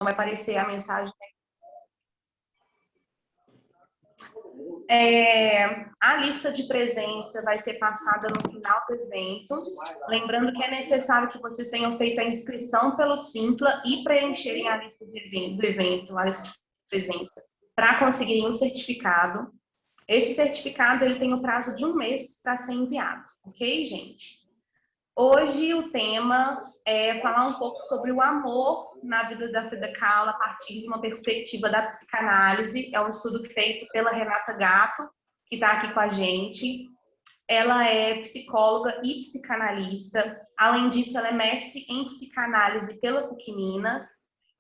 vai aparecer a mensagem. A lista de presença vai ser passada no final do evento. Lembrando que é necessário que vocês tenham feito a inscrição pelo Simpla e preencherem a lista do evento, a lista de presença, para conseguirem o certificado. Esse certificado ele tem o prazo de 1 mês para ser enviado, ok, gente? Hoje o tema é falar um pouco sobre o amor na vida da Frida Kahlo a partir de uma perspectiva da psicanálise. É um estudo feito pela Renata Gatto, que está aqui com a gente. Ela é psicóloga e psicanalista. Além disso, ela é mestre em psicanálise pela PUC Minas.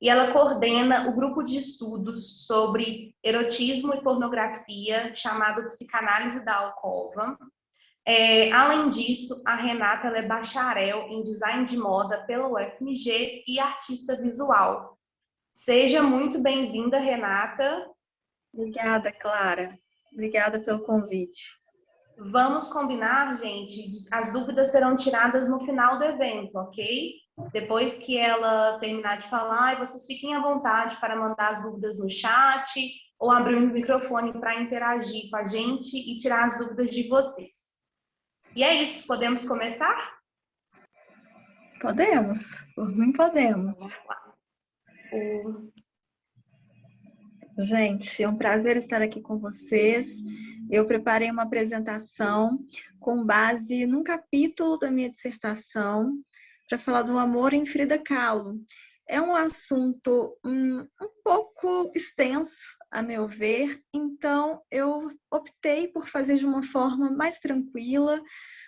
E ela coordena o grupo de estudos sobre erotismo e pornografia, chamado Psicanálise da Alcova. Além disso, a Renata ela é bacharel em design de moda pela UFMG e artista visual. Seja muito bem-vinda, Renata. Obrigada, Clara. Obrigada pelo convite. Vamos combinar, gente, as dúvidas serão tiradas no final do evento, ok? Depois que ela terminar de falar, vocês fiquem à vontade para mandar as dúvidas no chat ou abrir o microfone para interagir com a gente e tirar as dúvidas de vocês. E é isso, podemos começar? Podemos, por mim podemos. Gente, é um prazer estar aqui com vocês. Eu preparei uma apresentação com base num capítulo da minha dissertação para falar do amor em Frida Kahlo. É um assunto um pouco extenso, a meu ver, então eu optei por fazer de uma forma mais tranquila,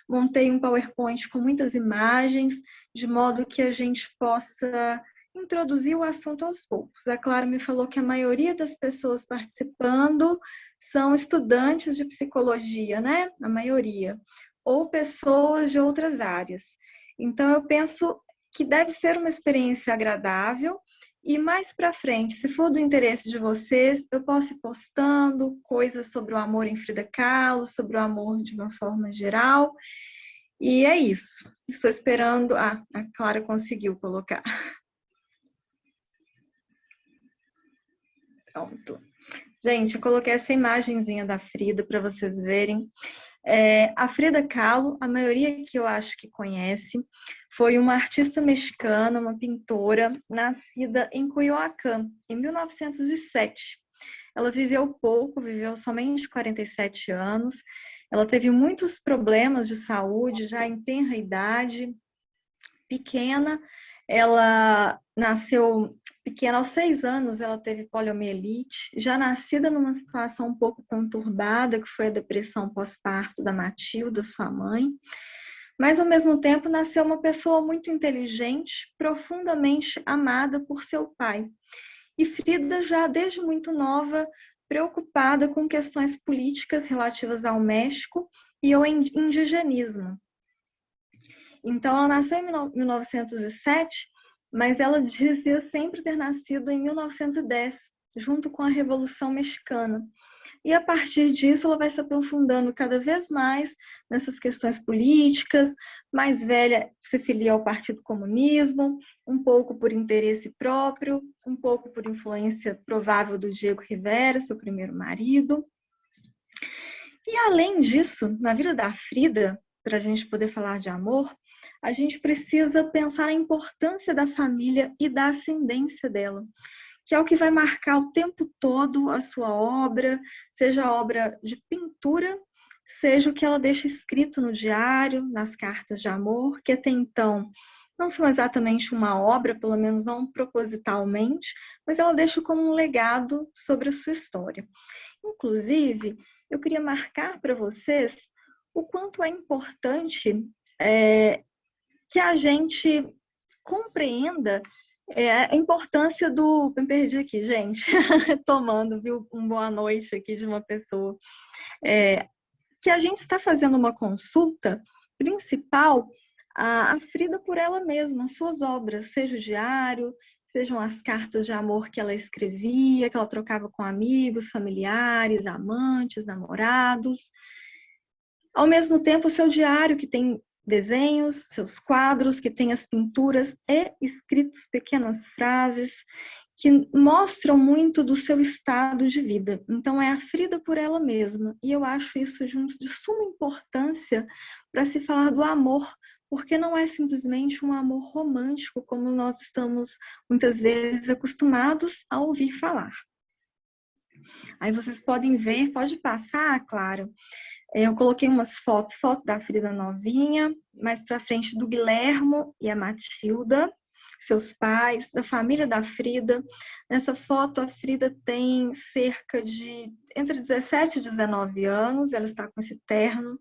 montei um PowerPoint com muitas imagens, de modo que a gente possa introduzir o assunto aos poucos. A Clara me falou que a maioria das pessoas participando são estudantes de psicologia, né? A maioria. Ou pessoas de outras áreas. Então, eu penso que deve ser uma experiência agradável e mais para frente, se for do interesse de vocês, eu posso ir postando coisas sobre o amor em Frida Kahlo, sobre o amor de uma forma geral. E é isso. Estou esperando... a Clara conseguiu colocar. Pronto. Gente, eu coloquei essa imagenzinha da Frida para vocês verem. A Frida Kahlo, a maioria que eu acho que conhece, foi uma artista mexicana, uma pintora, nascida em Coyoacán, em 1907. Ela viveu pouco, viveu somente 47 anos. Ela teve muitos problemas de saúde, já em tenra idade, pequena. Ela nasceu pequena, aos 6 anos ela teve poliomielite, já nascida numa situação um pouco conturbada, que foi a depressão pós-parto da Matilda, sua mãe. Mas, ao mesmo tempo, nasceu uma pessoa muito inteligente, profundamente amada por seu pai. E Frida, já desde muito nova, preocupada com questões políticas relativas ao México e ao indigenismo. Então, ela nasceu em 1907, mas ela dizia sempre ter nascido em 1910, junto com a Revolução Mexicana. E a partir disso, ela vai se aprofundando cada vez mais nessas questões políticas. Mais velha, se filia ao Partido Comunismo, um pouco por interesse próprio, um pouco por influência provável do Diego Rivera, seu primeiro marido. E, além disso, na vida da Frida, para a gente poder falar de amor, a gente precisa pensar na importância da família e da ascendência dela, que é o que vai marcar o tempo todo a sua obra, seja a obra de pintura, seja o que ela deixa escrito no diário, nas cartas de amor, que até então não são exatamente uma obra, pelo menos não propositalmente, mas ela deixa como um legado sobre a sua história. Inclusive, eu queria marcar para vocês o quanto é importante que a gente compreenda a importância do... Me perdi aqui, gente. Tomando, viu? Boa noite aqui de uma pessoa. Que a gente está fazendo uma consulta principal a Frida por ela mesma, as suas obras, seja o diário, sejam as cartas de amor que ela escrevia, que ela trocava com amigos, familiares, amantes, namorados. Ao mesmo tempo, o seu diário, que tem desenhos, seus quadros, que tem as pinturas e escritos pequenas frases, que mostram muito do seu estado de vida. Então, é a Frida por ela mesma. E eu acho isso de suma importância para se falar do amor, porque não é simplesmente um amor romântico, como nós estamos muitas vezes acostumados a ouvir falar. Aí vocês podem ver, pode passar, claro. Eu coloquei umas fotos da Frida novinha, mais para frente do Guilhermo e a Matilda, seus pais, da família da Frida. Nessa foto, a Frida tem cerca de entre 17 e 19 anos, ela está com esse terno.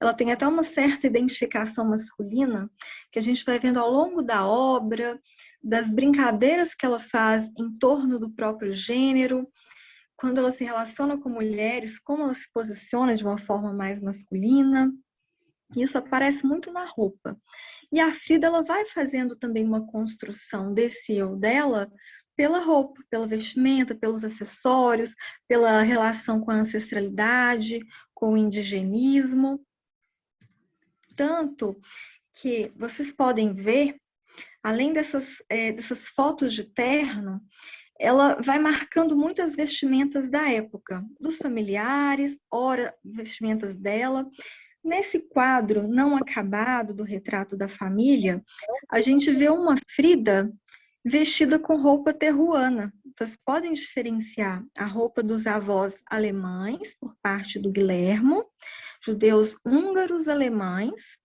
Ela tem até uma certa identificação masculina, que a gente vai vendo ao longo da obra, das brincadeiras que ela faz em torno do próprio gênero, quando ela se relaciona com mulheres, como ela se posiciona de uma forma mais masculina. Isso aparece muito na roupa. E a Frida, ela vai fazendo também uma construção desse eu dela pela roupa, pela vestimenta, pelos acessórios, pela relação com a ancestralidade, com o indigenismo. Tanto que vocês podem ver, além dessas fotos de terno, ela vai marcando muitas vestimentas da época, dos familiares, ora vestimentas dela. Nesse quadro não acabado do retrato da família, a gente vê uma Frida vestida com roupa terruana. Vocês podem diferenciar a roupa dos avós alemães, por parte do Guilhermo, judeus húngaros alemães,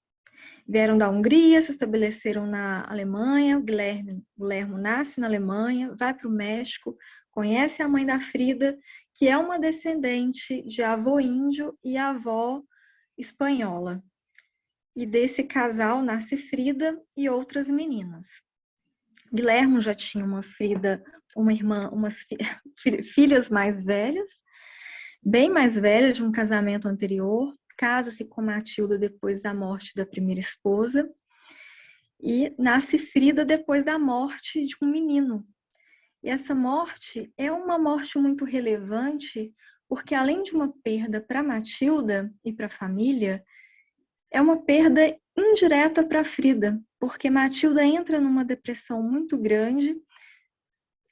vieram da Hungria, se estabeleceram na Alemanha. O Guilhermo nasce na Alemanha, vai para o México, conhece a mãe da Frida, que é uma descendente de avô índio e avó espanhola. E desse casal nasce Frida e outras meninas. Guilhermo já tinha uma Frida, uma irmã, filhas mais velhas, bem mais velhas, de um casamento anterior. Casa-se com Matilda depois da morte da primeira esposa. E nasce Frida depois da morte de um menino. E essa morte é uma morte muito relevante, porque além de uma perda para Matilda e para a família, é uma perda indireta para Frida, porque Matilda entra numa depressão muito grande,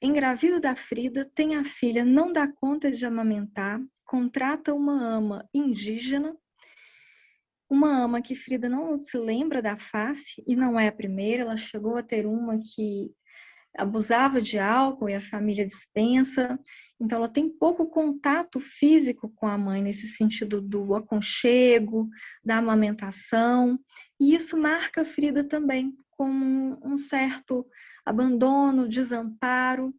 engravida da Frida, tem a filha, não dá conta de amamentar, contrata uma ama indígena, uma ama que Frida não se lembra da face, e não é a primeira, ela chegou a ter uma que abusava de álcool e a família dispensa, então ela tem pouco contato físico com a mãe, nesse sentido do aconchego, da amamentação, e isso marca a Frida também, com um certo abandono, desamparo.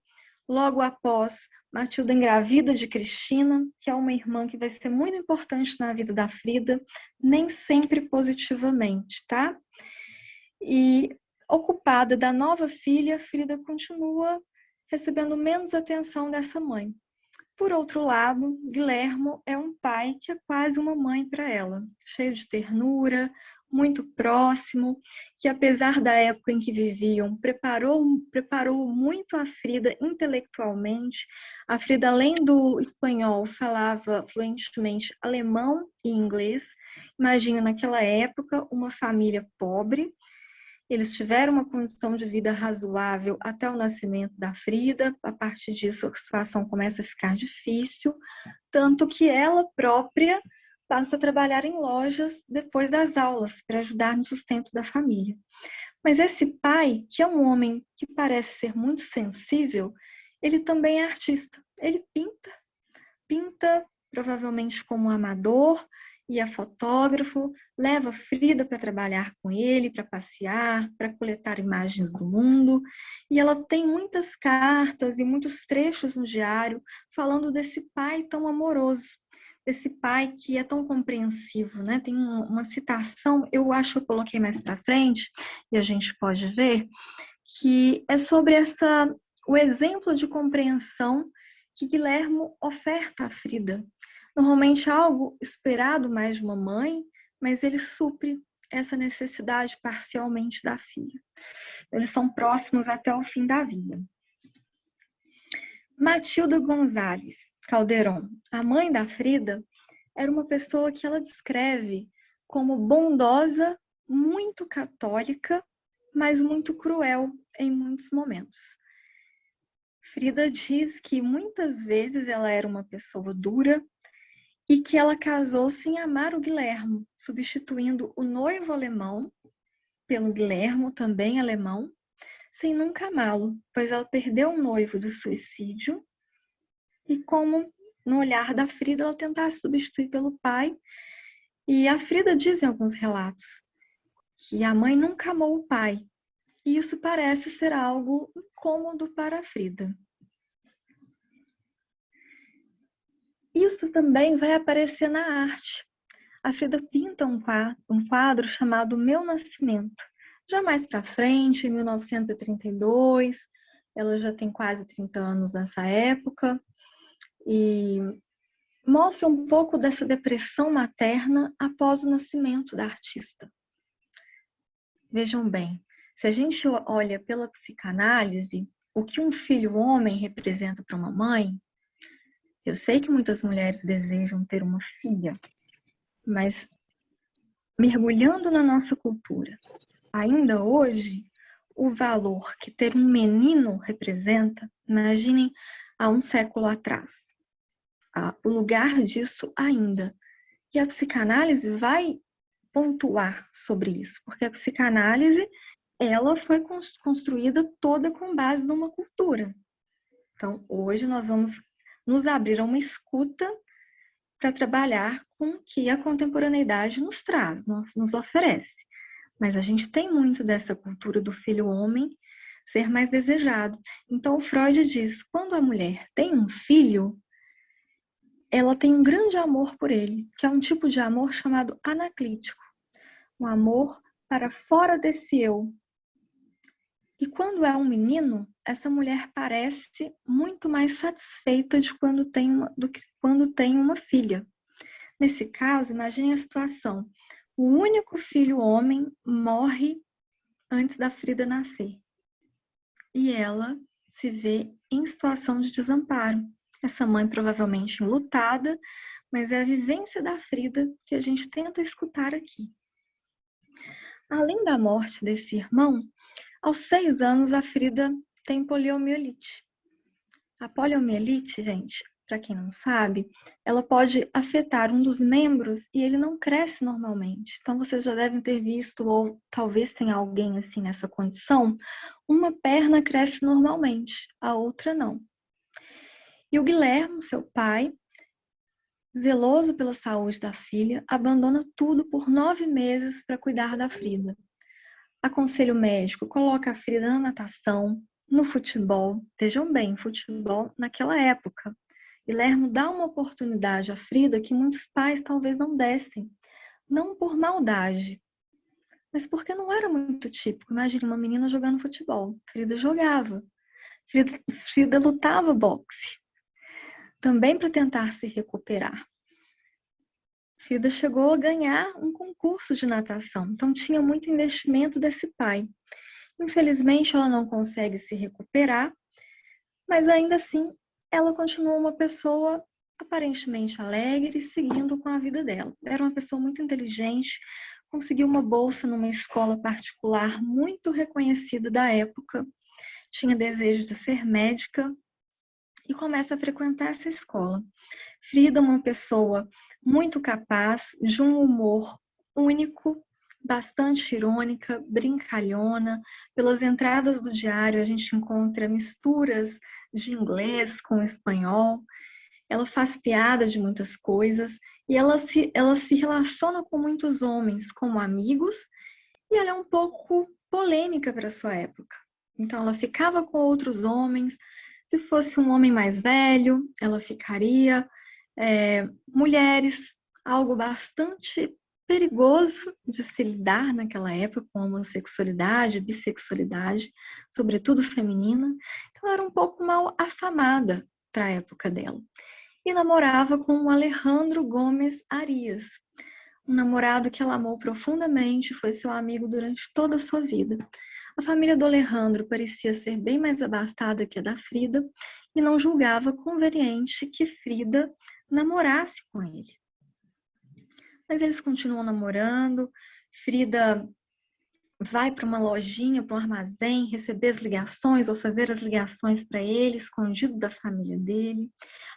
Logo após, Matilda engravida de Cristina, que é uma irmã que vai ser muito importante na vida da Frida, nem sempre positivamente, tá? E ocupada da nova filha, Frida continua recebendo menos atenção dessa mãe. Por outro lado, Guilhermo é um pai que é quase uma mãe para ela, cheio de ternura, muito próximo, que apesar da época em que viviam, preparou muito a Frida intelectualmente. A Frida, além do espanhol, falava fluentemente alemão e inglês. Imagina, naquela época, uma família pobre. Eles tiveram uma condição de vida razoável até o nascimento da Frida. A partir disso, a situação começa a ficar difícil, tanto que ela própria passa a trabalhar em lojas depois das aulas, para ajudar no sustento da família. Mas esse pai, que é um homem que parece ser muito sensível, ele também é artista. Ele pinta provavelmente como amador, e é fotógrafo, leva Frida para trabalhar com ele, para passear, para coletar imagens do mundo. E ela tem muitas cartas e muitos trechos no diário falando desse pai tão amoroso, desse pai que é tão compreensivo, né? Tem uma citação, eu acho que eu coloquei mais para frente, e a gente pode ver, que é sobre o exemplo de compreensão que Guilhermo oferta à Frida. Normalmente algo esperado mais de uma mãe, mas ele supre essa necessidade parcialmente da filha. Eles são próximos até o fim da vida. Matilda Gonzalez Calderon, a mãe da Frida, era uma pessoa que ela descreve como bondosa, muito católica, mas muito cruel em muitos momentos. Frida diz que muitas vezes ela era uma pessoa dura e que ela casou sem amar o Guilhermo, substituindo o noivo alemão pelo Guilhermo, também alemão, sem nunca amá-lo, pois ela perdeu um noivo do suicídio e como no olhar da Frida ela tentasse substituir pelo pai. E a Frida diz em alguns relatos que a mãe nunca amou o pai. E isso parece ser algo incômodo para a Frida. Isso também vai aparecer na arte. A Frida pinta um quadro chamado Meu Nascimento. Já mais para frente, em 1932, ela já tem quase 30 anos nessa época, e mostra um pouco dessa depressão materna após o nascimento da artista. Vejam bem, se a gente olha pela psicanálise, o que um filho homem representa para uma mãe, eu sei que muitas mulheres desejam ter uma filha, mas mergulhando na nossa cultura, ainda hoje, o valor que ter um menino representa, imaginem há um século atrás, o lugar disso ainda. E a psicanálise vai pontuar sobre isso, porque a psicanálise ela foi construída toda com base numa cultura. Então, hoje nós vamos nos abrir a uma escuta para trabalhar com o que a contemporaneidade nos traz, nos oferece. Mas a gente tem muito dessa cultura do filho homem ser mais desejado. Então, o Freud diz, quando a mulher tem um filho, ela tem um grande amor por ele, que é um tipo de amor chamado anaclítico. Um amor para fora desse eu. E quando é um menino, essa mulher parece muito mais satisfeita do que quando tem uma filha. Nesse caso, imagine a situação. O único filho homem morre antes da Frida nascer. E ela se vê em situação de desamparo. Essa mãe provavelmente enlutada, mas é a vivência da Frida que a gente tenta escutar aqui. Além da morte desse irmão, aos 6 anos a Frida tem poliomielite. A poliomielite, gente, para quem não sabe, ela pode afetar um dos membros e ele não cresce normalmente. Então, vocês já devem ter visto, ou talvez tenha alguém assim nessa condição, uma perna cresce normalmente, a outra não. E o Guilherme, seu pai, zeloso pela saúde da filha, abandona tudo por 9 meses para cuidar da Frida. Aconselho médico, coloca a Frida na natação, no futebol. Vejam bem, futebol naquela época. Guilherme dá uma oportunidade à Frida que muitos pais talvez não dessem. Não por maldade, mas porque não era muito típico. Imagina uma menina jogando futebol. Frida jogava. Frida lutava boxe. Também para tentar se recuperar. Frida chegou a ganhar um concurso de natação. Então tinha muito investimento desse pai. Infelizmente, ela não consegue se recuperar, mas ainda assim, ela continua uma pessoa aparentemente alegre, seguindo com a vida dela. Era uma pessoa muito inteligente, conseguiu uma bolsa numa escola particular muito reconhecida da época, tinha desejo de ser médica e começa a frequentar essa escola. Frida, uma pessoa muito capaz, de um humor único, bastante irônica, brincalhona. Pelas entradas do diário, a gente encontra misturas de inglês com espanhol. Ela faz piada de muitas coisas e ela se relaciona com muitos homens como amigos e ela é um pouco polêmica para a sua época. Então, ela ficava com outros homens. Se fosse um homem mais velho, ela ficaria. Mulheres, algo bastante perigoso de se lidar naquela época com homossexualidade, bissexualidade, sobretudo feminina. Então, ela era um pouco mal afamada para a época dela. E namorava com o Alejandro Gomes Arias, um namorado que ela amou profundamente, foi seu amigo durante toda a sua vida. A família do Alejandro parecia ser bem mais abastada que a da Frida e não julgava conveniente que Frida namorasse com ele. Mas eles continuam namorando. Frida vai para uma lojinha, para um armazém, receber as ligações ou fazer as ligações para ele, escondido da família dele.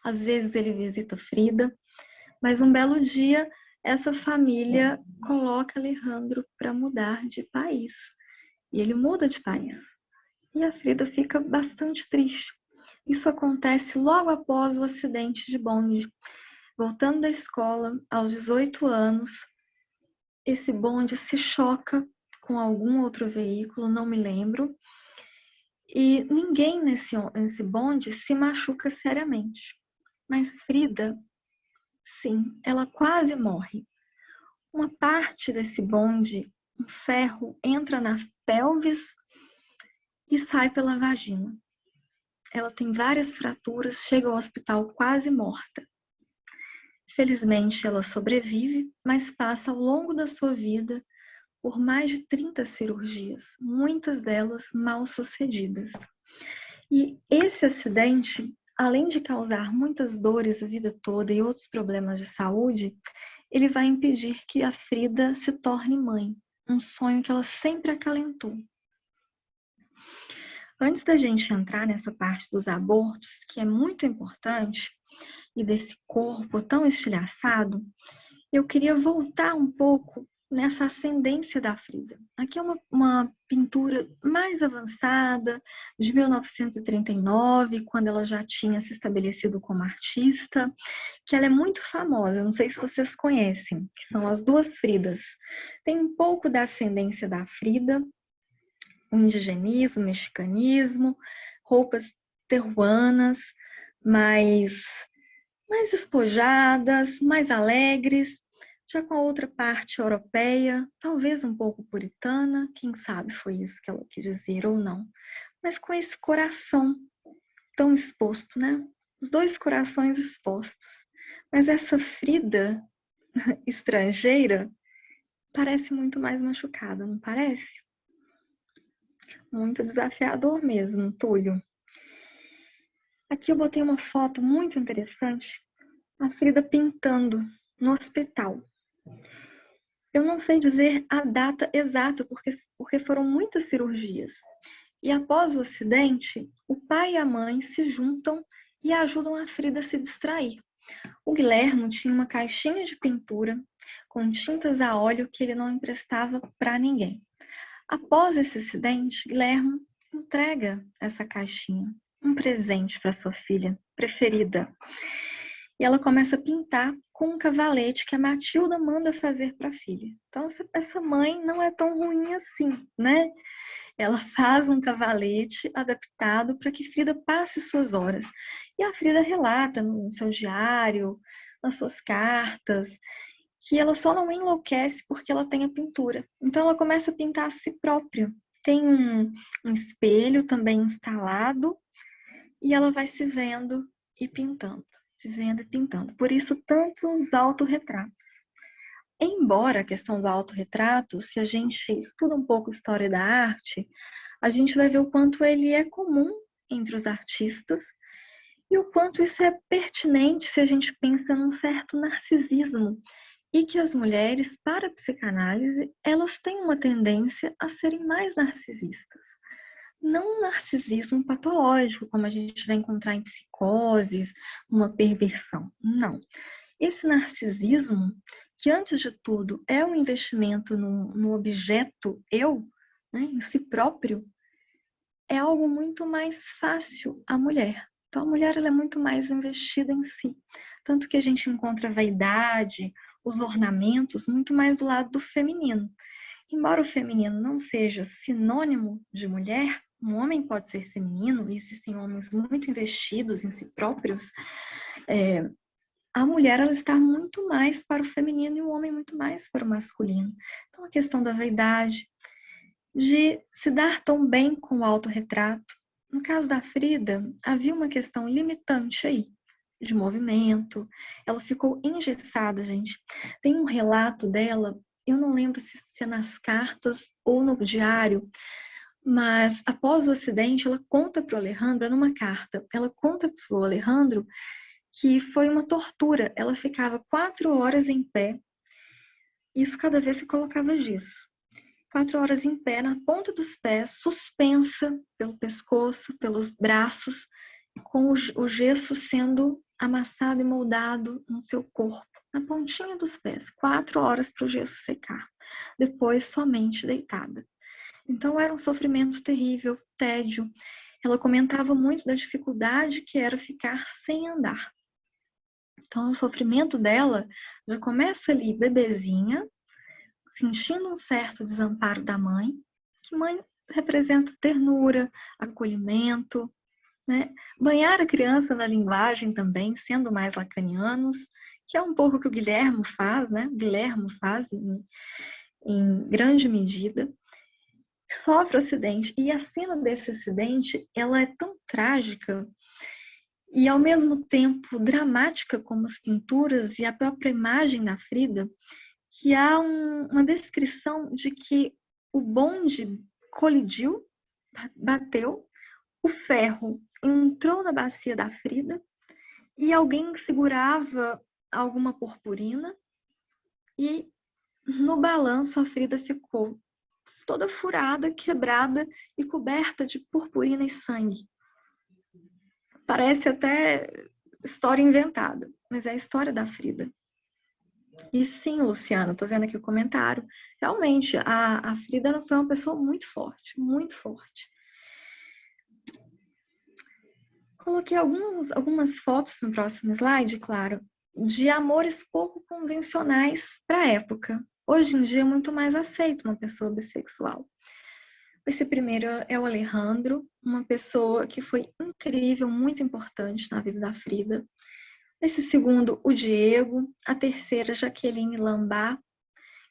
Às vezes ele visita Frida, mas um belo dia essa família coloca Alejandro para mudar de país. E ele muda de país. E a Frida fica bastante triste. Isso acontece logo após o acidente de bonde. Voltando da escola, aos 18 anos, esse bonde se choca com algum outro veículo, não me lembro, e ninguém nesse bonde se machuca seriamente. Mas Frida, sim, ela quase morre. Uma parte desse bonde, um ferro, entra na pelvis e sai pela vagina. Ela tem várias fraturas, chega ao hospital quase morta. Felizmente, ela sobrevive, mas passa ao longo da sua vida por mais de 30 cirurgias, muitas delas mal sucedidas. E esse acidente, além de causar muitas dores a vida toda e outros problemas de saúde, ele vai impedir que a Frida se torne mãe, um sonho que ela sempre acalentou. Antes da gente entrar nessa parte dos abortos, que é muito importante, e desse corpo tão estilhaçado, eu queria voltar um pouco nessa ascendência da Frida. Aqui é uma pintura mais avançada, de 1939, quando ela já tinha se estabelecido como artista, que ela é muito famosa, não sei se vocês conhecem, que são as duas Fridas. Tem um pouco da ascendência da Frida, o indigenismo, o mexicanismo, roupas terruanas, mais despojadas, mais alegres, já com a outra parte europeia, talvez um pouco puritana, quem sabe foi isso que ela quis dizer ou não, mas com esse coração tão exposto, né? Os dois corações expostos. Mas essa Frida estrangeira parece muito mais machucada, não parece? Muito desafiador mesmo, Túlio. Aqui eu botei uma foto muito interessante, a Frida pintando no hospital. Eu não sei dizer a data exata, porque foram muitas cirurgias. E após o acidente, o pai e a mãe se juntam e ajudam a Frida a se distrair. O Guilherme tinha uma caixinha de pintura com tintas a óleo que ele não emprestava para ninguém. Após esse acidente, Guilherme entrega essa caixinha, um presente para sua filha preferida. E ela começa a pintar com um cavalete que a Matilda manda fazer para a filha. Então, essa mãe não é tão ruim assim, né? Ela faz um cavalete adaptado para que Frida passe suas horas. E a Frida relata no seu diário, nas suas cartas, que ela só não enlouquece porque ela tem a pintura. Então, ela começa a pintar a si própria. Tem um espelho também instalado e ela vai se vendo e pintando. Se vendo e pintando. Por isso, tantos autorretratos. Embora a questão do autorretrato, se a gente estuda um pouco a história da arte, a gente vai ver o quanto ele é comum entre os artistas e o quanto isso é pertinente se a gente pensa num certo narcisismo e que as mulheres, para a psicanálise, elas têm uma tendência a serem mais narcisistas. Não um narcisismo patológico, como a gente vai encontrar em psicoses, uma perversão. Não. Esse narcisismo, que antes de tudo é um investimento no objeto eu, né, em si próprio, é algo muito mais fácil à mulher. Então, a mulher ela é muito mais investida em si. Tanto que a gente encontra a vaidade, os ornamentos, muito mais do lado do feminino. Embora o feminino não seja sinônimo de mulher, um homem pode ser feminino, e existem homens muito investidos em si próprios, a mulher ela está muito mais para o feminino e o homem muito mais para o masculino. Então, a questão da vaidade, de se dar tão bem com o autorretrato. No caso da Frida, havia uma questão limitante aí, de movimento. Ela ficou engessada, gente. Tem um relato dela, eu não lembro se é nas cartas ou no diário, mas após o acidente, ela conta para o Alejandro, numa carta, ela conta para o Alejandro que foi uma tortura. Ela ficava 4 horas em pé, isso cada vez que colocava gesso. 4 horas em pé, na ponta dos pés, suspensa pelo pescoço, pelos braços, com o gesso sendo amassado e moldado no seu corpo, na pontinha dos pés. 4 horas para o gesso secar. Depois, somente deitada. Então, era um sofrimento terrível, tédio. Ela comentava muito da dificuldade que era ficar sem andar. Então, o sofrimento dela já começa ali, bebezinha, sentindo um certo desamparo da mãe, que mãe representa ternura, acolhimento, né? Banhar a criança na linguagem também, sendo mais lacanianos, que é um pouco o que o Guilherme faz, né? O Guilherme faz em grande medida. Sofre o acidente, e a cena desse acidente, ela é tão trágica e ao mesmo tempo dramática como as pinturas e a própria imagem da Frida, que há uma descrição de que o bonde colidiu, bateu, o ferro entrou na bacia da Frida e alguém segurava alguma purpurina e no balanço a Frida ficou toda furada, quebrada e coberta de purpurina e sangue. Parece até história inventada, mas é a história da Frida. E sim, Luciana, tô vendo aqui o comentário. Realmente, a Frida não foi uma pessoa muito forte, muito forte. Coloquei algumas fotos no próximo slide, claro, de amores pouco convencionais para a época. Hoje em dia é muito mais aceito uma pessoa bissexual. Esse primeiro é o Alejandro, uma pessoa que foi incrível, muito importante na vida da Frida. Esse segundo, o Diego. A terceira, Jaqueline Lambert,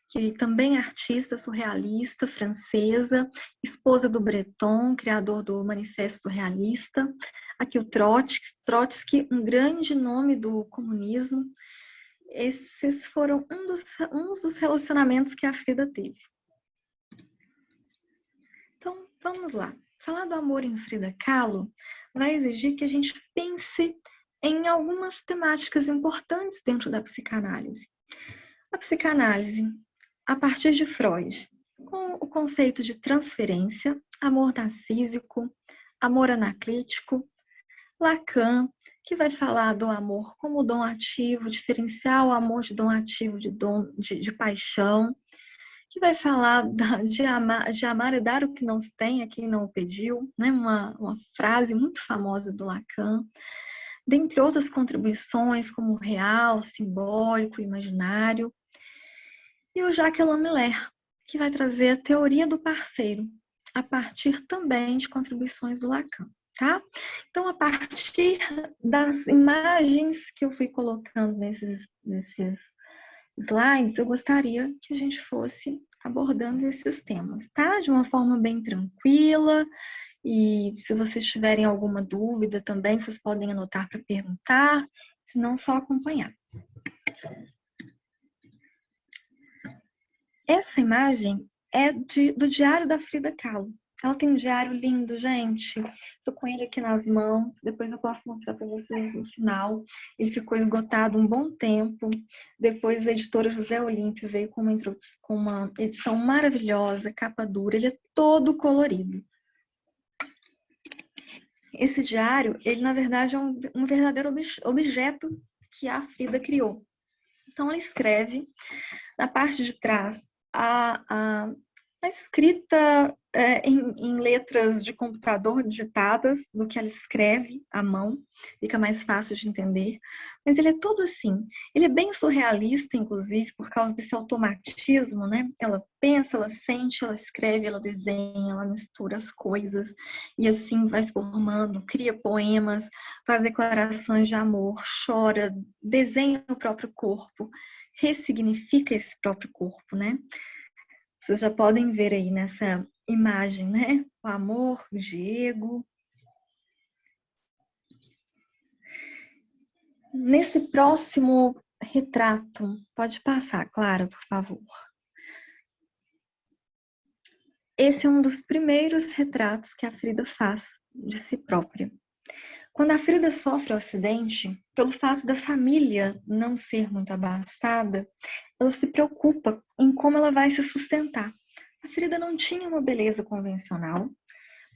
que também é artista surrealista, francesa, esposa do Breton, criador do Manifesto Surrealista. Aqui o Trotsky, um grande nome do comunismo. Esses foram uns dos relacionamentos que a Frida teve. Então, vamos lá. Falar do amor em Frida Kahlo vai exigir que a gente pense em algumas temáticas importantes dentro da psicanálise. A psicanálise, a partir de Freud, com o conceito de transferência, amor narcísico, amor anaclítico, Lacan, que vai falar do amor como dom ativo, diferenciar o amor de dom ativo de paixão, que vai falar de amar e dar o que não se tem a quem não o pediu, né? Uma frase muito famosa do Lacan, dentre outras contribuições como real, simbólico, imaginário, e o Jacques Lamelaire, que vai trazer a teoria do parceiro, a partir também de contribuições do Lacan, tá? Então, a partir das imagens que eu fui colocando nesses slides, eu gostaria que a gente fosse abordando esses temas, tá? De uma forma bem tranquila, e se vocês tiverem alguma dúvida também, vocês podem anotar para perguntar, se não, só acompanhar. Essa imagem é do diário da Frida Kahlo. Ela tem um diário lindo, gente. Tô com ele aqui nas mãos. Depois eu posso mostrar para vocês no final. Ele ficou esgotado um bom tempo. Depois a editora José Olímpio veio com uma edição maravilhosa, capa dura. Ele é todo colorido. Esse diário, ele na verdade é um verdadeiro objeto que a Frida criou. Então ela escreve na parte de trás a escrita em letras de computador digitadas do que ela escreve à mão, fica mais fácil de entender, mas ele é todo assim, ele é bem surrealista, inclusive, por causa desse automatismo, né? Ela pensa, ela sente, ela escreve, ela desenha, ela mistura as coisas, e assim vai se formando, cria poemas, faz declarações de amor, chora, desenha o próprio corpo, ressignifica esse próprio corpo, né? Vocês já podem ver aí nessa imagem, né? O amor, o Diego. Nesse próximo retrato, pode passar, Clara, por favor. Esse é um dos primeiros retratos que a Frida faz de si própria. Quando a Frida sofre o acidente, pelo fato da família não ser muito abastada, ela se preocupa em como ela vai se sustentar. A Frida não tinha uma beleza convencional.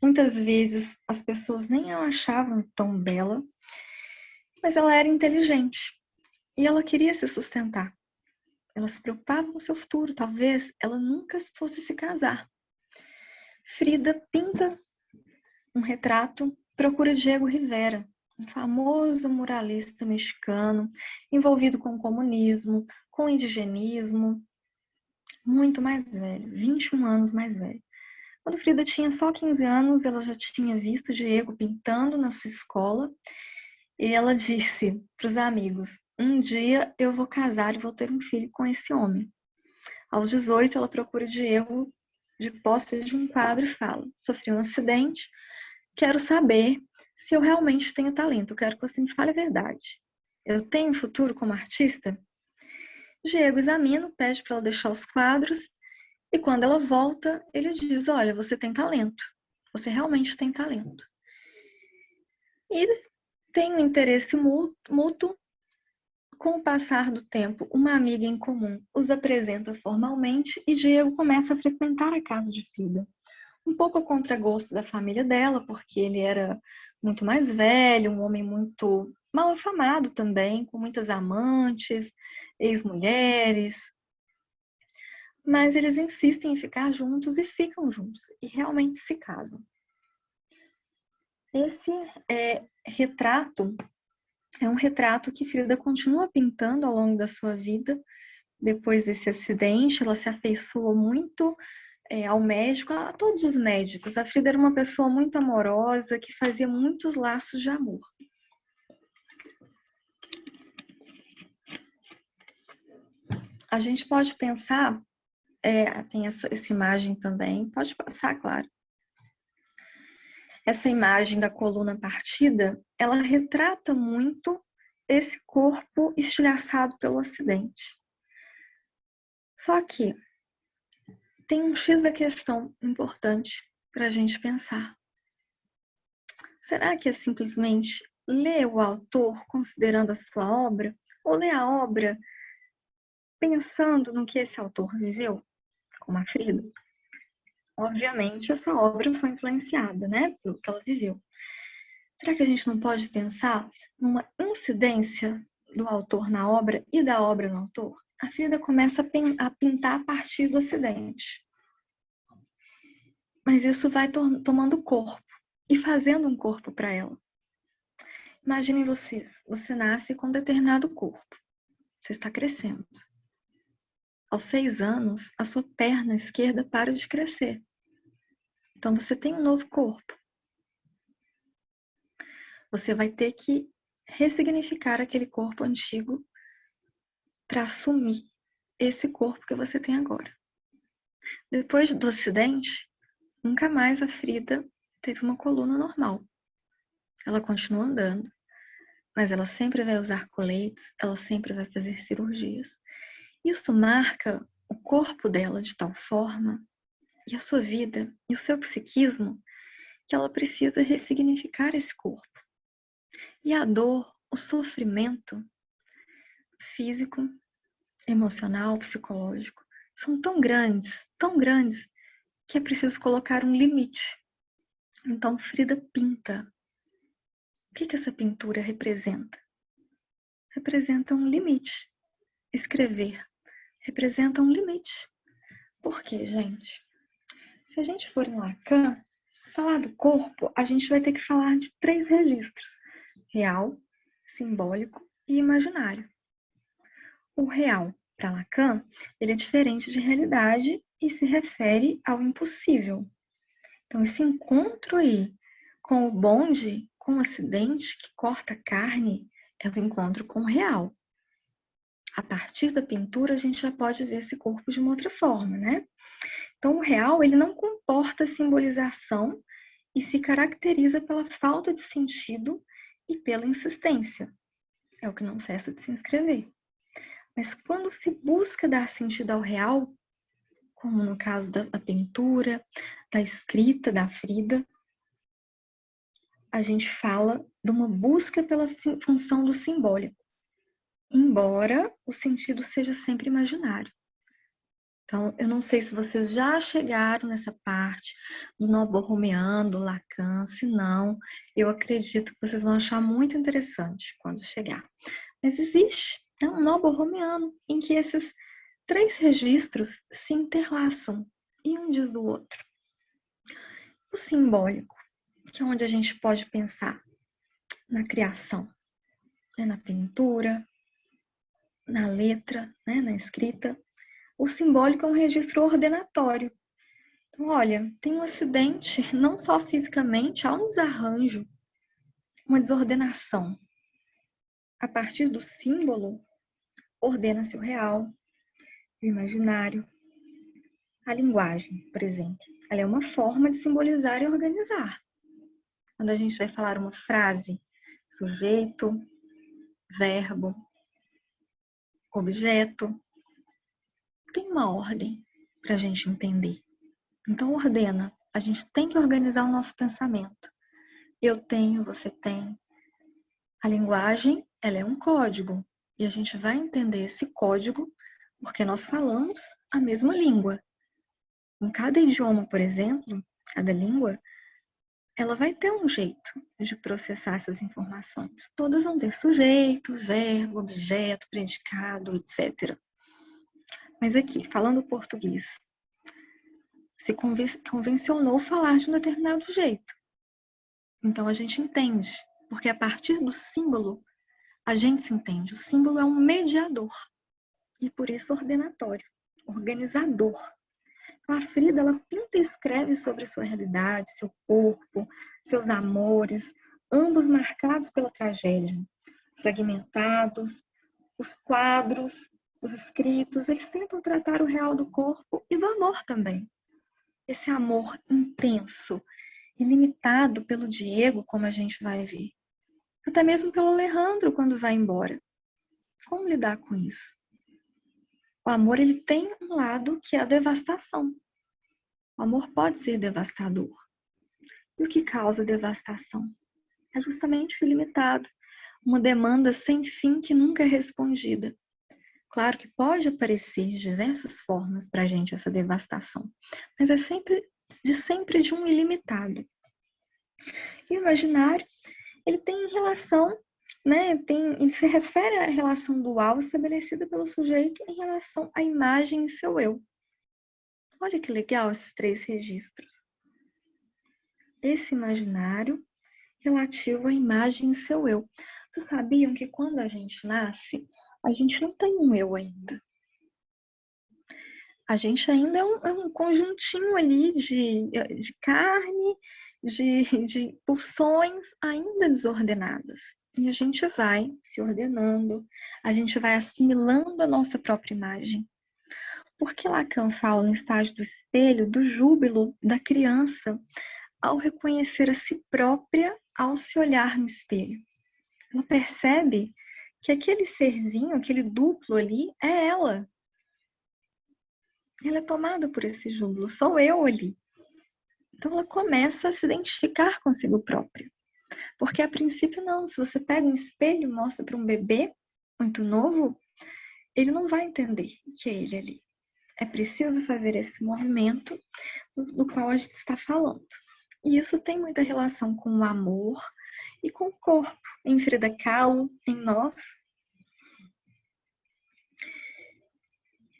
Muitas vezes as pessoas nem a achavam tão bela, mas ela era inteligente e ela queria se sustentar. Ela se preocupava com o seu futuro, talvez ela nunca fosse se casar. Frida pinta um retrato, procura Diego Rivera, um famoso muralista mexicano, envolvido com o comunismo, com o indigenismo, muito mais velho, 21 anos mais velho. Quando Frida tinha só 15 anos, ela já tinha visto Diego pintando na sua escola e ela disse para os amigos: um dia eu vou casar e vou ter um filho com esse homem. Aos 18, ela procura Diego de posse de um quadro e fala: sofri um acidente, quero saber se eu realmente tenho talento, eu quero que você me fale a verdade. Eu tenho futuro como artista? Diego examina, pede para ela deixar os quadros e quando ela volta, ele diz: olha, você tem talento, você realmente tem talento. E tem um interesse mútuo. Com o passar do tempo, uma amiga em comum os apresenta formalmente e Diego começa a frequentar a casa de Frida. Um pouco a contragosto da família dela, porque ele era muito mais velho, um homem muito mal afamado também, com muitas amantes, ex-mulheres. Mas eles insistem em ficar juntos e ficam juntos, e realmente se casam. Esse retrato é um retrato que Frida continua pintando ao longo da sua vida. Depois desse acidente, ela se afeiçoou muito ao médico, a todos os médicos. A Frida era uma pessoa muito amorosa, que fazia muitos laços de amor. A gente pode pensar, tem essa imagem também, pode passar, claro. Essa imagem da coluna partida, ela retrata muito esse corpo estilhaçado pelo acidente. Só que tem um X da questão importante para a gente pensar. Será que é simplesmente ler o autor considerando a sua obra? Ou ler a obra pensando no que esse autor viveu, como a Frida? Obviamente, essa obra foi influenciada, né, pelo que ela viveu. Será que a gente não pode pensar numa incidência do autor na obra e da obra no autor? A Frida começa a pintar a partir do acidente. Mas isso vai tomando corpo e fazendo um corpo para ela. Imaginem você nasce com um determinado corpo. Você está crescendo. Aos 6 anos, a sua perna esquerda para de crescer. Então você tem um novo corpo. Você vai ter que ressignificar aquele corpo antigo para assumir esse corpo que você tem agora. Depois do acidente, nunca mais a Frida teve uma coluna normal. Ela continua andando, mas ela sempre vai usar coletes, ela sempre vai fazer cirurgias. Isso marca o corpo dela de tal forma, e a sua vida, e o seu psiquismo, que ela precisa ressignificar esse corpo. E a dor, o sofrimento físico, emocional, psicológico, são tão grandes, que é preciso colocar um limite. Então, Frida pinta. O que essa pintura representa? Representa um limite. Escrever representa um limite. Por quê, gente? Se a gente for em Lacan, falar do corpo, a gente vai ter que falar de 3 registros: real, simbólico e imaginário. O real, para Lacan, ele é diferente de realidade e se refere ao impossível. Então, esse encontro aí com o bonde, com o acidente que corta a carne, é o encontro com o real. A partir da pintura, a gente já pode ver esse corpo de uma outra forma, né? Então, o real, ele não comporta simbolização e se caracteriza pela falta de sentido e pela insistência. É o que não cessa de se inscrever. Mas quando se busca dar sentido ao real, como no caso da pintura, da escrita da Frida, a gente fala de uma busca pela função do simbólico, embora o sentido seja sempre imaginário. Então, eu não sei se vocês já chegaram nessa parte do nó borromeano, do Lacan. Se não, eu acredito que vocês vão achar muito interessante quando chegar. Mas existe, né, um nó borromeano em que esses 3 registros se interlaçam e um diz do outro. O simbólico, que é onde a gente pode pensar na criação, né, na pintura, na letra, né, na escrita. O simbólico é um registro ordenatório. Então, olha, tem um acidente, não só fisicamente, há um desarranjo, uma desordenação. A partir do símbolo, ordena-se o real, o imaginário. A linguagem, por exemplo, ela é uma forma de simbolizar e organizar. Quando a gente vai falar uma frase, sujeito, verbo, objeto, tem uma ordem para a gente entender. Então, ordena. A gente tem que organizar o nosso pensamento. Eu tenho, você tem. A linguagem, ela é um código. E a gente vai entender esse código porque nós falamos a mesma língua. Em cada idioma, por exemplo, cada língua, ela vai ter um jeito de processar essas informações. Todas vão ter sujeito, verbo, objeto, predicado, etc. Mas aqui, falando português, se convencionou falar de um determinado jeito. Então a gente entende, porque a partir do símbolo a gente se entende. O símbolo é um mediador e por isso ordenatório, organizador. Então, a Frida, ela pinta e escreve sobre sua realidade, seu corpo, seus amores, ambos marcados pela tragédia, fragmentados. Os quadros, os escritos, eles tentam tratar o real do corpo e do amor também. Esse amor intenso, ilimitado pelo Diego, como a gente vai ver. Até mesmo pelo Alejandro quando vai embora. Como lidar com isso? O amor, ele tem um lado que é a devastação. O amor pode ser devastador. E o que causa devastação? É justamente o ilimitado. Uma demanda sem fim que nunca é respondida. Claro que pode aparecer de diversas formas para a gente essa devastação, mas é sempre de um ilimitado. E o imaginário, ele tem relação, né? Ele se refere à relação dual estabelecida pelo sujeito em relação à imagem em seu eu. Olha que legal esses 3 registros. Esse imaginário relativo à imagem em seu eu. Vocês sabiam que quando a gente nasce, a gente não tem um eu ainda. A gente ainda é um conjuntinho ali de carne, de pulsões ainda desordenadas. E a gente vai se ordenando, a gente vai assimilando a nossa própria imagem. Porque Lacan fala no estágio do espelho, do júbilo da criança ao reconhecer a si própria, ao se olhar no espelho. Ela percebe que aquele serzinho, aquele duplo ali, é ela. Ela é tomada por esse júbilo, sou eu ali. Então ela começa a se identificar consigo própria. Porque a princípio não, se você pega um espelho e mostra para um bebê muito novo, ele não vai entender que é ele ali. É preciso fazer esse movimento do qual a gente está falando. E isso tem muita relação com o amor e com o corpo. Em Frida Kahlo, em nós.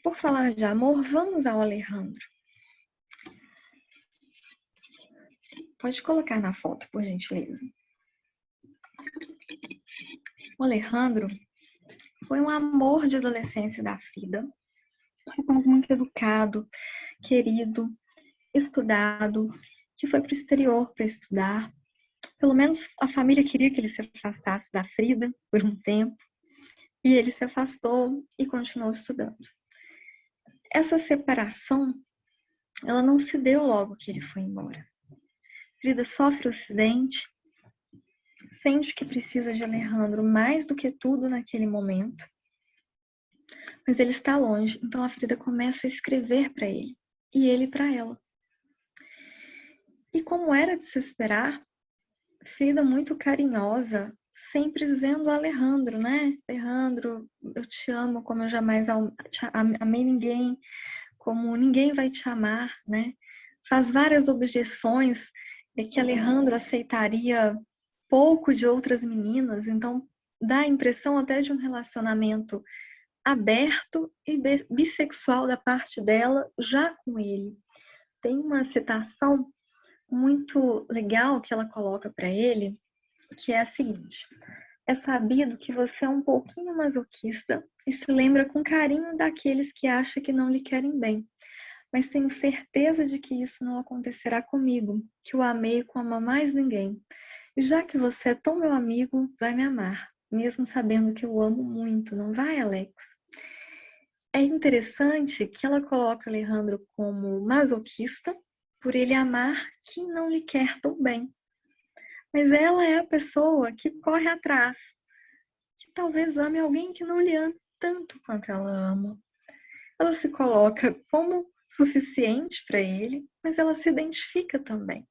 Por falar de amor, vamos ao Alejandro. Pode colocar na foto, por gentileza. O Alejandro foi um amor de adolescência da Frida. Um rapaz muito educado, querido, estudado, que foi para o exterior para estudar. Pelo menos a família queria que ele se afastasse da Frida por um tempo. E ele se afastou e continuou estudando. Essa separação, ela não se deu logo que ele foi embora. Frida sofre o acidente, sente que precisa de Alejandro mais do que tudo naquele momento, mas ele está longe, então a Frida começa a escrever para ele e ele para ela. E como era de se esperar, Frida muito carinhosa, sempre dizendo a Alejandro, né? Alejandro, eu te amo como eu jamais amei ninguém, como ninguém vai te amar, né? Faz várias objeções que Alejandro aceitaria pouco de outras meninas, então dá a impressão até de um relacionamento aberto e bissexual da parte dela já com ele. Tem uma citação muito legal que ela coloca para ele, que é a seguinte: é sabido que você é um pouquinho masoquista e se lembra com carinho daqueles que acha que não lhe querem bem. Mas tenho certeza de que isso não acontecerá comigo, que o amei como a mais ninguém. E já que você é tão meu amigo, vai me amar, mesmo sabendo que eu amo muito, não vai, Alex? É interessante que ela coloca Alejandro como masoquista por ele amar quem não lhe quer tão bem. Mas ela é a pessoa que corre atrás, que talvez ame alguém que não lhe ama tanto quanto ela ama. Ela se coloca como suficiente para ele, mas ela se identifica também.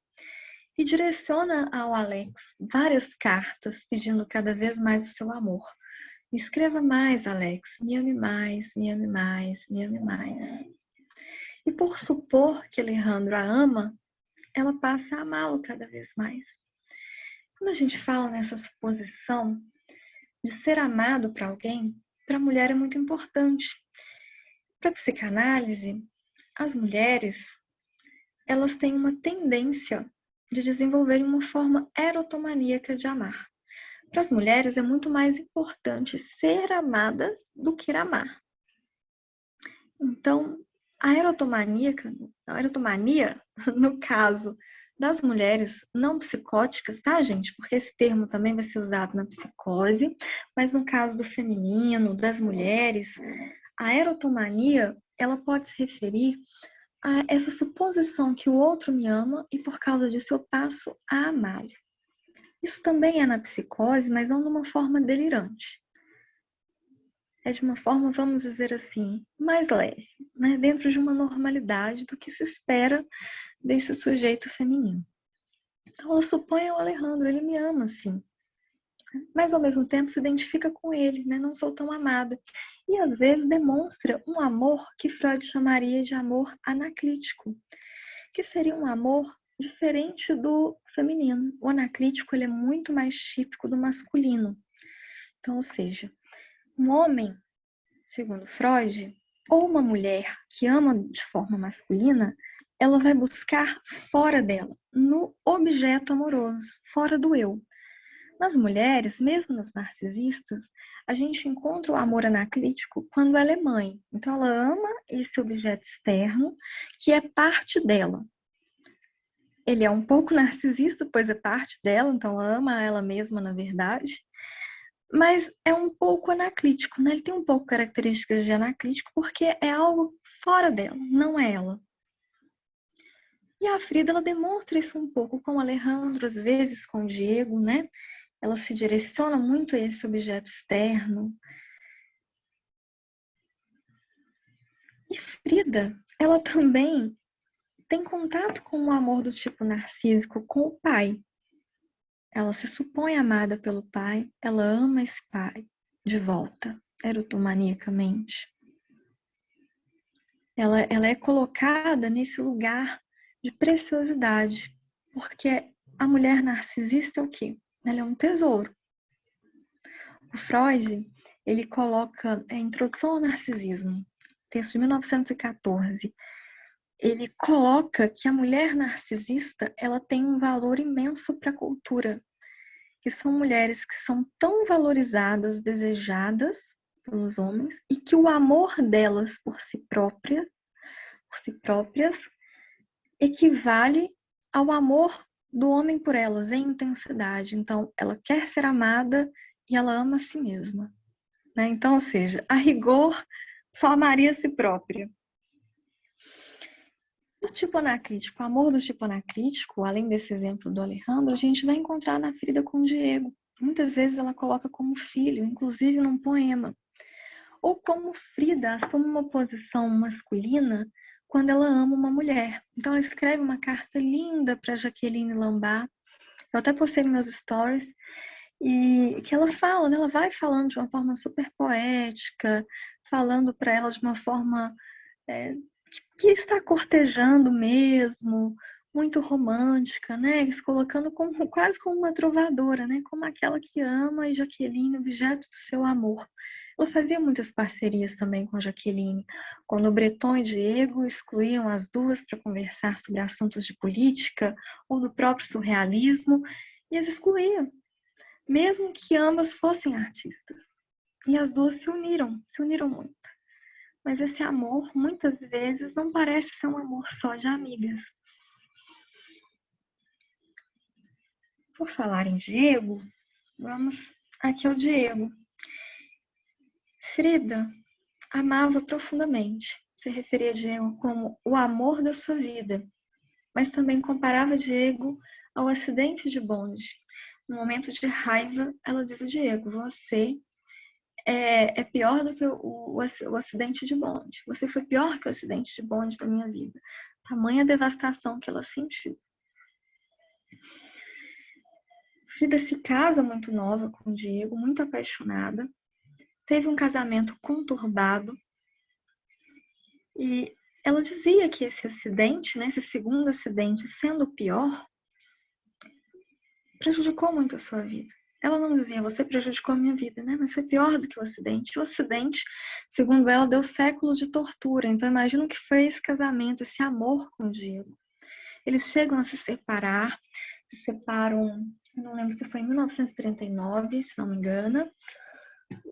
E direciona ao Alex várias cartas pedindo cada vez mais o seu amor. Me escreva mais, Alex. Me ame mais, me ame mais, me ame mais. E por supor que Alejandro a ama, ela passa a amá-lo cada vez mais. Quando a gente fala nessa suposição de ser amado por alguém, para a mulher é muito importante. Para a psicanálise, as mulheres, elas têm uma tendência de desenvolverem uma forma erotomaníaca de amar. Para as mulheres é muito mais importante ser amadas do que amar. Então, a erotomania, no caso das mulheres não psicóticas, tá, gente? Porque esse termo também vai ser usado na psicose, mas no caso do feminino, das mulheres, a erotomania, ela pode se referir a essa suposição que o outro me ama e por causa disso eu passo a amá-lo. Isso também é na psicose, mas não de uma forma delirante. É de uma forma, vamos dizer assim, mais leve, né? Dentro de uma normalidade do que se espera desse sujeito feminino. Então ela supõe ao Alejandro, ele me ama, sim. Mas ao mesmo tempo se identifica com ele, né? Não sou tão amada. E às vezes demonstra um amor que Freud chamaria de amor anaclítico, que seria um amor diferente do feminino. O anaclítico ele é muito mais típico do masculino. Então, ou seja, um homem, segundo Freud, ou uma mulher que ama de forma masculina, ela vai buscar fora dela, no objeto amoroso, fora do eu. Nas mulheres, mesmo nas narcisistas, a gente encontra o amor anaclítico quando ela é mãe. Então, ela ama esse objeto externo, que é parte dela. Ele é um pouco narcisista, pois é parte dela, então ela ama ela mesma, na verdade. Mas é um pouco anaclítico, né? Ele tem um pouco características de anaclítico porque é algo fora dela, não é ela. E a Frida, ela demonstra isso um pouco com o Alejandro, às vezes com o Diego, né? Ela se direciona muito a esse objeto externo. E Frida, ela também tem contato com o amor do tipo narcísico com o pai. Ela se supõe amada pelo pai, ela ama esse pai de volta, erotomaniacamente. Ela é colocada nesse lugar de preciosidade, porque a mulher narcisista é o quê? Ela é um tesouro. O Freud, ele coloca a Introdução ao Narcisismo, texto de 1914, ele coloca que a mulher narcisista, ela tem um valor imenso para a cultura, que são mulheres que são tão valorizadas, desejadas pelos homens, e que o amor delas por si próprias equivale ao amor do homem por elas em intensidade. Então, ela quer ser amada e ela ama a si mesma, né? Então, ou seja, a rigor, só amaria a si própria. Do tipo anacrítico, o amor do tipo anacrítico, além desse exemplo do Alejandro, a gente vai encontrar na Frida com o Diego. Muitas vezes ela coloca como filho, inclusive num poema. Ou como Frida assume uma posição masculina quando ela ama uma mulher. Então ela escreve uma carta linda para Jaqueline Lombard. Eu até postei nos meus stories. E que ela fala, né? Ela vai falando de uma forma super poética, falando para ela de uma forma que está cortejando mesmo, muito romântica, né? Se colocando como, quase como uma trovadora, né? Como aquela que ama e Jaqueline, objeto do seu amor. Ela fazia muitas parcerias também com Jaqueline, quando Breton e Diego excluíam as duas para conversar sobre assuntos de política ou do próprio surrealismo, e as excluía, mesmo que ambas fossem artistas. E as duas se uniram muito. Mas esse amor, muitas vezes, não parece ser um amor só de amigas. Por falar em Diego, vamos aqui ao Diego. Frida amava profundamente. Se referia a Diego como o amor da sua vida, mas também comparava Diego ao acidente de bonde. No momento de raiva, ela diz a Diego: você é pior do que o acidente de bonde. Você foi pior que o acidente de bonde da minha vida. Tamanha devastação que ela sentiu. Frida se casa muito nova com o Diego, muito apaixonada. Teve um casamento conturbado. E ela dizia que esse acidente, né, esse segundo acidente, sendo o pior, prejudicou muito a sua vida. Ela não dizia: você prejudicou a minha vida, né? Mas foi pior do que o acidente. O acidente, segundo ela, deu séculos de tortura. Então, imagina o que foi esse casamento, esse amor com o Diego. Eles chegam a se separam, eu não lembro se foi em 1939, se não me engano.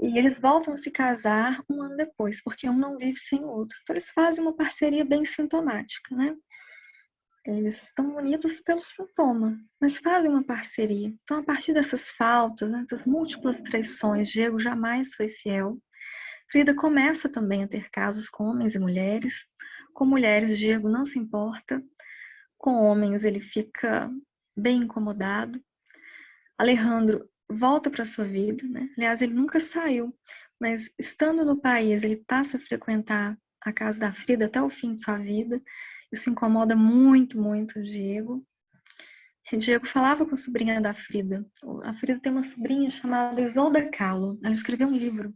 E eles voltam a se casar um ano depois, porque um não vive sem o outro. Então, eles fazem uma parceria bem sintomática, né? Eles estão unidos pelo sintoma, mas fazem uma parceria. Então, a partir dessas faltas, dessas múltiplas traições, Diego jamais foi fiel. Frida começa também a ter casos com homens e mulheres. Com mulheres, Diego não se importa. Com homens, ele fica bem incomodado. Alejandro volta para sua vida, né? Aliás, ele nunca saiu, mas estando no país, ele passa a frequentar a casa da Frida até o fim de sua vida. Isso incomoda muito, muito o Diego. O Diego falava com a sobrinha da Frida. A Frida tem uma sobrinha chamada Isolda Kahlo. Ela escreveu um livro.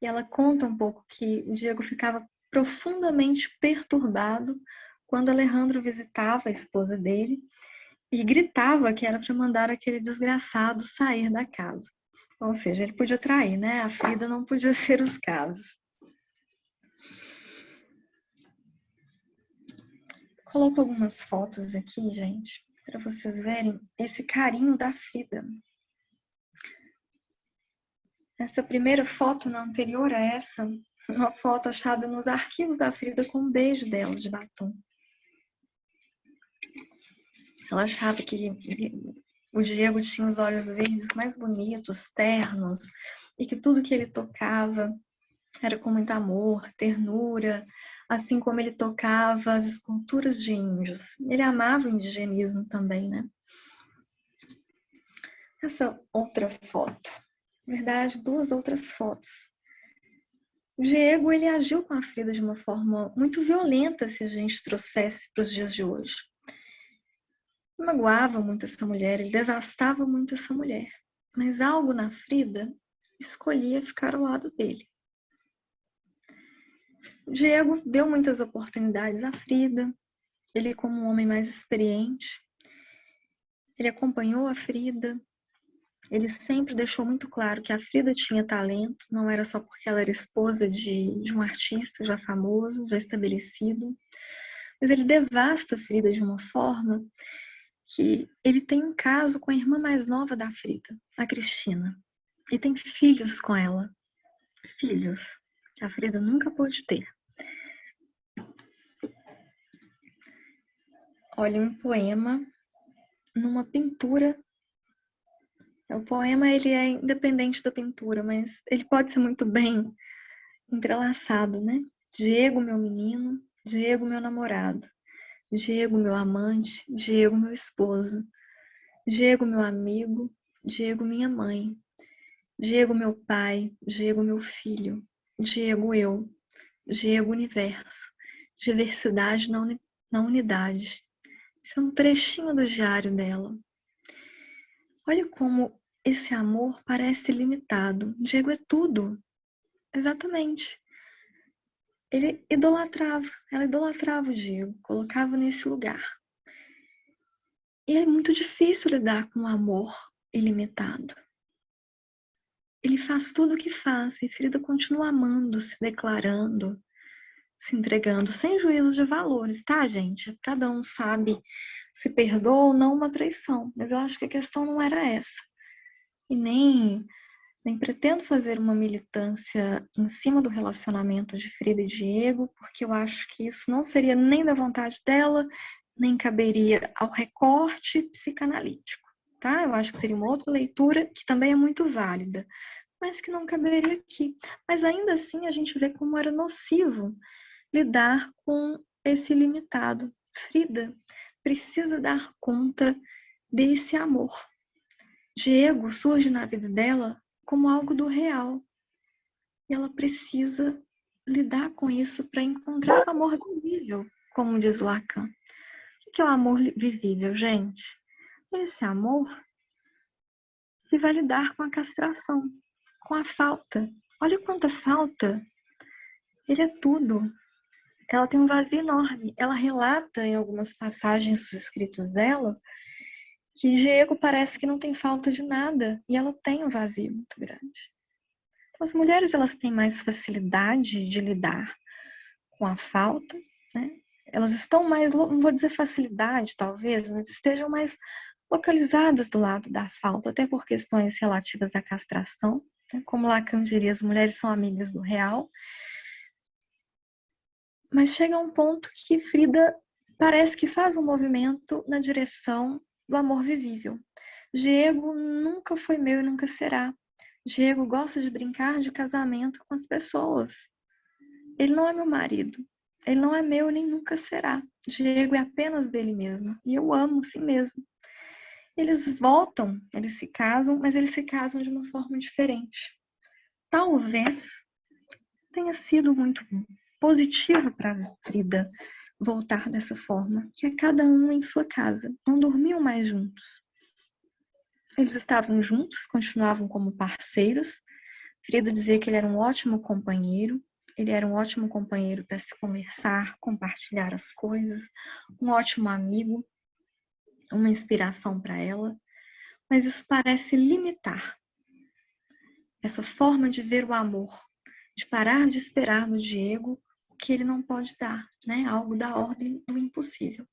E ela conta um pouco que o Diego ficava profundamente perturbado quando Alejandro visitava a esposa dele e gritava que era para mandar aquele desgraçado sair da casa. Ou seja, ele podia trair, né? A Frida não podia ser os casos. Coloco algumas fotos aqui, gente, para vocês verem esse carinho da Frida. Essa primeira foto, na anterior a essa, uma foto achada nos arquivos da Frida com um beijo dela de batom. Ela achava que o Diego tinha os olhos verdes mais bonitos, ternos, e que tudo que ele tocava era com muito amor, ternura, assim como ele tocava as esculturas de índios. Ele amava o indigenismo também, né? Essa outra foto, na verdade, duas outras fotos. O Diego, ele agiu com a Frida de uma forma muito violenta, se a gente trouxesse para os dias de hoje. Ele magoava muito essa mulher, ele devastava muito essa mulher. Mas algo na Frida escolhia ficar ao lado dele. O Diego deu muitas oportunidades à Frida. Ele, como um homem mais experiente, ele acompanhou a Frida. Ele sempre deixou muito claro que a Frida tinha talento, não era só porque ela era esposa de um artista já famoso, já estabelecido. Mas ele devasta a Frida de uma forma que ele tem um caso com a irmã mais nova da Frida, a Cristina. E tem filhos com ela. Filhos que a Frida nunca pôde ter. Olha, um poema numa pintura. O poema, ele é independente da pintura, mas ele pode ser muito bem entrelaçado, né? Diego, meu menino, Diego, meu namorado, Diego, meu amante, Diego, meu esposo, Diego, meu amigo, Diego, minha mãe, Diego, meu pai, Diego, meu filho, Diego, eu, Diego, universo, diversidade na unidade. Isso é um trechinho do diário dela. Olha como esse amor parece limitado. Diego é tudo. Exatamente. ela idolatrava o Diego, colocava nesse lugar. E é muito difícil lidar com o amor ilimitado. Ele faz tudo o que faz, e Frida continua amando, se declarando, se entregando, sem juízo de valores, tá, gente? Cada um sabe se perdoa ou não uma traição, mas eu acho que a questão não era essa. E nem pretendo fazer uma militância em cima do relacionamento de Frida e Diego, porque eu acho que isso não seria nem da vontade dela, nem caberia ao recorte psicanalítico, tá? Eu acho que seria uma outra leitura que também é muito válida, mas que não caberia aqui. Mas ainda assim a gente vê como era nocivo lidar com esse limitado. Frida precisa dar conta desse amor. Diego surge na vida dela como algo do real. E ela precisa lidar com isso para encontrar o amor vivível, como diz Lacan. O que é o amor vivível, gente? Esse amor se vai lidar com a castração, com a falta. Olha quanta falta. Ele é tudo. Ela tem um vazio enorme. Ela relata em algumas passagens dos escritos dela que Diego parece que não tem falta de nada e ela tem um vazio muito grande. Então, as mulheres elas têm mais facilidade de lidar com a falta, né? Elas estão mais, não vou dizer facilidade talvez, mas estejam mais localizadas do lado da falta, até por questões relativas à castração, né? Como Lacan diria, as mulheres são amigas do real. Mas chega um ponto que Frida parece que faz um movimento na direção do amor vivível. Diego nunca foi meu e nunca será. Diego gosta de brincar de casamento com as pessoas. Ele não é meu marido. Ele não é meu nem nunca será. Diego é apenas dele mesmo. E eu amo assim mesmo. Eles voltam, eles se casam, mas eles se casam de uma forma diferente. Talvez tenha sido muito positivo para Frida voltar dessa forma, que é cada um em sua casa. Não dormiam mais juntos. Eles estavam juntos, continuavam como parceiros. Frida dizia que ele era um ótimo companheiro. Ele era um ótimo companheiro para se conversar, compartilhar as coisas, um ótimo amigo, uma inspiração para ela. Mas isso parece limitar essa forma de ver o amor, de parar de esperar no Diego o que ele não pode dar, né? Algo da ordem do impossível.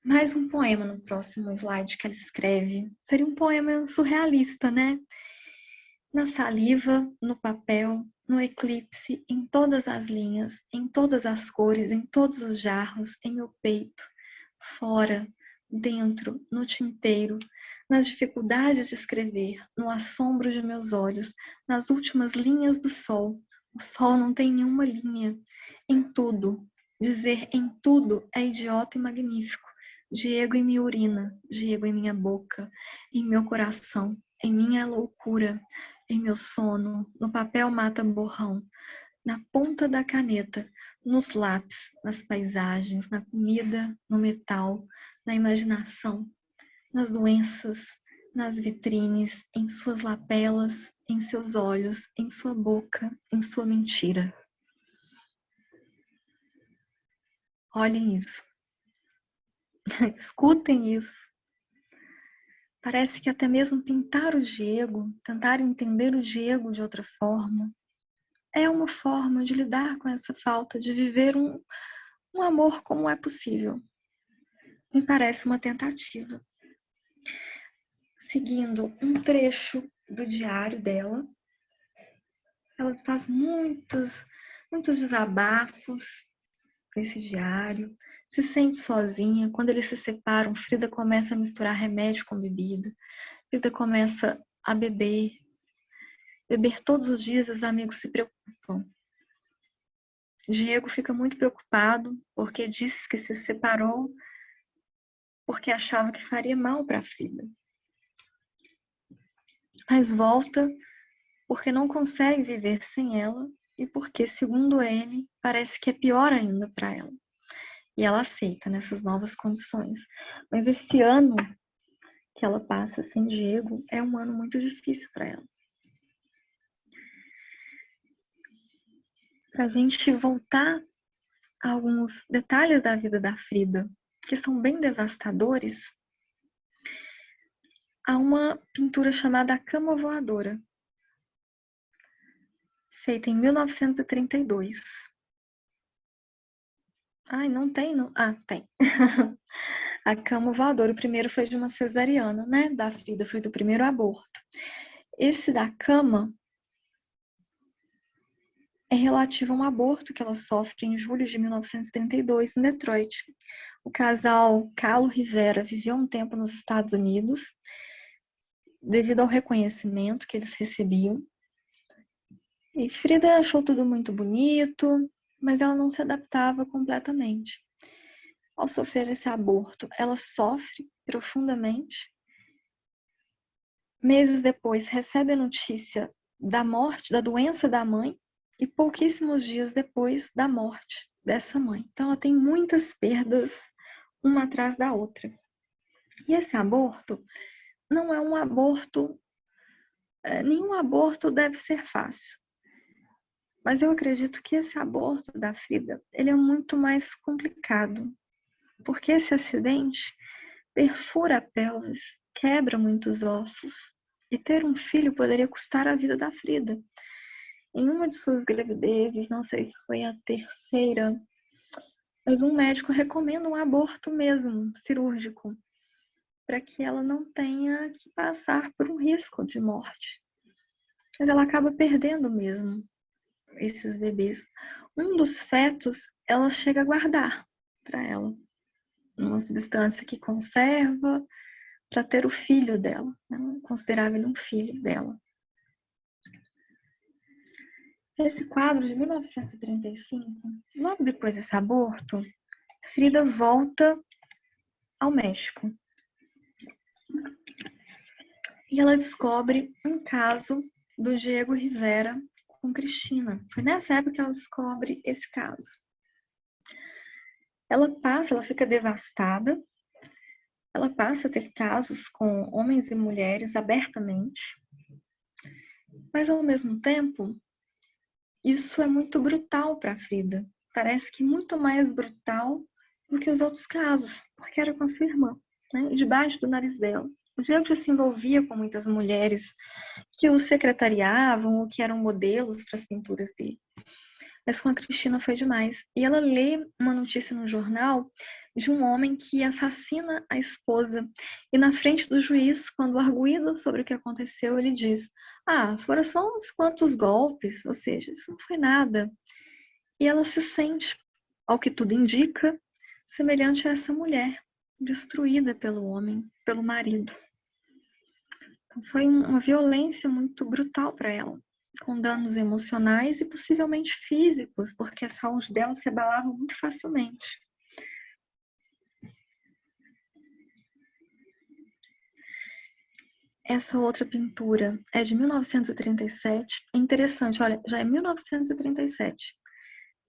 Mais um poema no próximo slide que ela escreve. Seria um poema surrealista, né? Na saliva, no papel, no eclipse, em todas as linhas, em todas as cores, em todos os jarros, em meu peito, fora, dentro, no tinteiro, nas dificuldades de escrever, no assombro de meus olhos, nas últimas linhas do sol. O sol não tem nenhuma linha. Em tudo. Dizer em tudo é idiota e magnífico. Diego em minha urina, Diego em minha boca, em meu coração, em minha loucura, em meu sono, no papel mata borrão, na ponta da caneta, nos lápis, nas paisagens, na comida, no metal, na imaginação, nas doenças, nas vitrines, em suas lapelas, em seus olhos, em sua boca, em sua mentira. Olhem isso. Escutem isso. Parece que até mesmo pintar o Diego, tentar entender o Diego de outra forma, é uma forma de lidar com essa falta, de viver um amor como é possível. Me parece uma tentativa. Seguindo um trecho do diário dela, ela faz muitos desabafos nesse diário, se sente sozinha. Quando eles se separam, Frida começa a misturar remédio com bebida. Frida começa a beber todos os dias, os amigos se preocupam. Diego fica muito preocupado porque disse que se separou porque achava que faria mal para Frida. Mas volta porque não consegue viver sem ela e porque, segundo ele, parece que é pior ainda para ela. E ela aceita nessas novas condições. Mas esse ano que ela passa sem Diego é um ano muito difícil para ela. para a gente voltar a alguns detalhes da vida da Frida, que são bem devastadores, há uma pintura chamada A Cama Voadora, feita em 1932. Ai, não tem, não? Ah, tem. A Cama Voadora, o primeiro foi de uma cesariana, né? Da Frida, foi do primeiro aborto. Esse da cama é relativo a um aborto que ela sofre em julho de 1932, em Detroit. O casal Kahlo Rivera viveu um tempo nos Estados Unidos, devido ao reconhecimento que eles recebiam. E Frida achou tudo muito bonito, mas ela não se adaptava completamente. Ao sofrer esse aborto, ela sofre profundamente. Meses depois, recebe a notícia da morte, da doença da mãe, e pouquíssimos dias depois da morte dessa mãe. Então, ela tem muitas perdas, uma atrás da outra. E esse aborto não é um aborto, nenhum aborto deve ser fácil. Mas eu acredito que esse aborto da Frida, ele é muito mais complicado, porque esse acidente perfura a pelvis, quebra muitos ossos, e ter um filho poderia custar a vida da Frida. Em uma de suas gravidezes, não sei se foi a terceira, mas um médico recomenda um aborto mesmo, cirúrgico, para que ela não tenha que passar por um risco de morte. Mas ela acaba perdendo mesmo esses bebês. Um dos fetos, ela chega a guardar para ela, uma substância que conserva para ter o filho dela, né? Considerava ele um filho dela. Esse quadro de 1935, logo depois desse aborto, Frida volta ao México. E ela descobre um caso do Diego Rivera com Cristina. Foi nessa época que ela descobre esse caso. Ela fica devastada, ela passa a ter casos com homens e mulheres abertamente, mas ao mesmo tempo, isso é muito brutal para a Frida. Parece que muito mais brutal do que os outros casos, porque era com a sua irmã, né? E debaixo do nariz dela. O Diego já se envolvia com muitas mulheres que o secretariavam ou que eram modelos para as pinturas dele. Mas com a Cristina foi demais. E ela lê uma notícia no jornal de um homem que assassina a esposa. E na frente do juiz, quando arguído sobre o que aconteceu, ele diz: foram só uns quantos golpes, ou seja, isso não foi nada. E ela se sente, ao que tudo indica, semelhante a essa mulher, destruída pelo homem, pelo marido. Então, foi uma violência muito brutal para ela, com danos emocionais e possivelmente físicos, porque a saúde dela se abalava muito facilmente. Essa outra pintura é de 1937. É interessante, olha, já é 1937.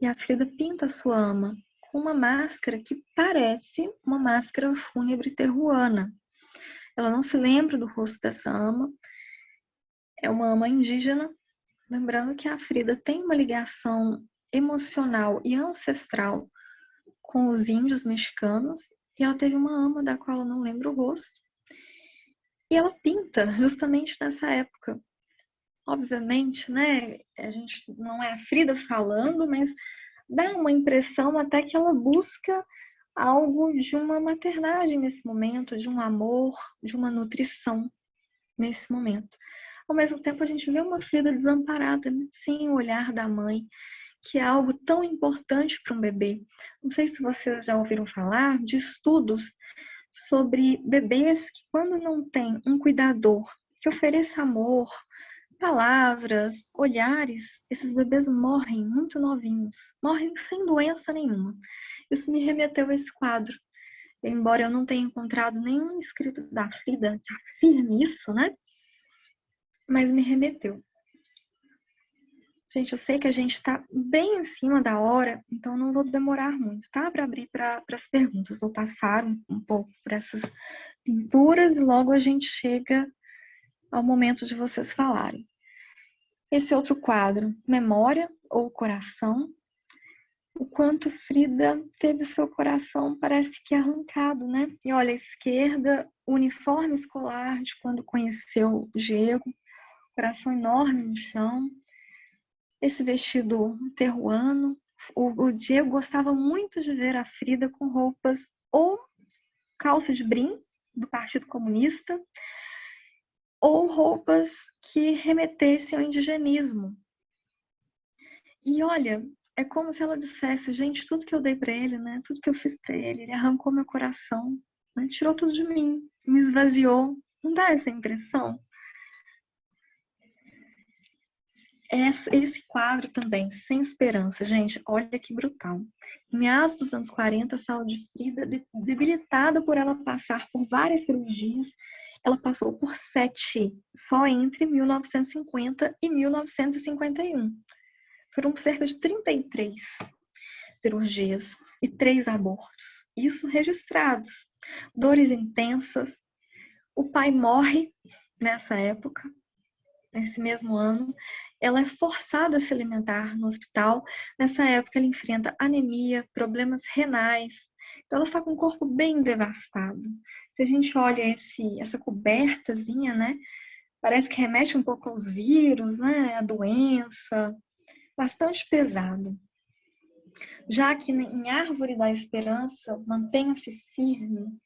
E a Frida pinta a sua ama com uma máscara que parece uma máscara fúnebre terruana. Ela não se lembra do rosto dessa ama. É uma ama indígena. Lembrando que a Frida tem uma ligação emocional e ancestral com os índios mexicanos. E ela teve uma ama da qual eu não lembro o rosto. E ela pinta justamente nessa época. Obviamente, né, a gente não é a Frida falando, mas dá uma impressão até que ela busca algo de uma maternagem nesse momento, de um amor, de uma nutrição nesse momento. Ao mesmo tempo, a gente vê uma Frida desamparada, né, sem o olhar da mãe, que é algo tão importante para um bebê. Não sei se vocês já ouviram falar de estudos sobre bebês que, quando não tem um cuidador que ofereça amor, palavras, olhares, esses bebês morrem muito novinhos, morrem sem doença nenhuma. Isso me remeteu a esse quadro. Embora eu não tenha encontrado nenhum escrito da Frida que afirme isso, né? Mas me remeteu. Gente, eu sei que a gente está bem em cima da hora, então não vou demorar muito, tá? Para abrir para as perguntas. Vou passar um pouco por essas pinturas e logo a gente chega ao momento de vocês falarem. Esse outro quadro, Memória ou Coração. O quanto Frida teve seu coração, parece que arrancado, né? E olha, à esquerda, o uniforme escolar de quando conheceu o Diego, coração enorme no chão. Esse vestido terruano. O Diego gostava muito de ver a Frida com roupas ou calça de brim, do Partido Comunista, ou roupas que remetessem ao indigenismo. E olha, é como se ela dissesse, gente, tudo que eu dei para ele, né? Tudo que eu fiz para ele arrancou meu coração, né? Tirou tudo de mim, me esvaziou. Não dá essa impressão? Esse quadro também, Sem Esperança, gente, olha que brutal. Em meados dos anos 40, a saúde de Frida, debilitada por ela passar por várias cirurgias, ela passou por 7, só entre 1950 e 1951. Foram cerca de 33 cirurgias e 3 abortos. Isso registrados. Dores intensas. O pai morre nessa época, nesse mesmo ano. Ela é forçada a se alimentar no hospital. Nessa época, ela enfrenta anemia, problemas renais. Então, ela está com o corpo bem devastado. Se a gente olha essa cobertazinha, né? Parece que remete um pouco aos vírus, né? A doença. Bastante pesado. Já que em Árvore da Esperança, mantenha-se firme.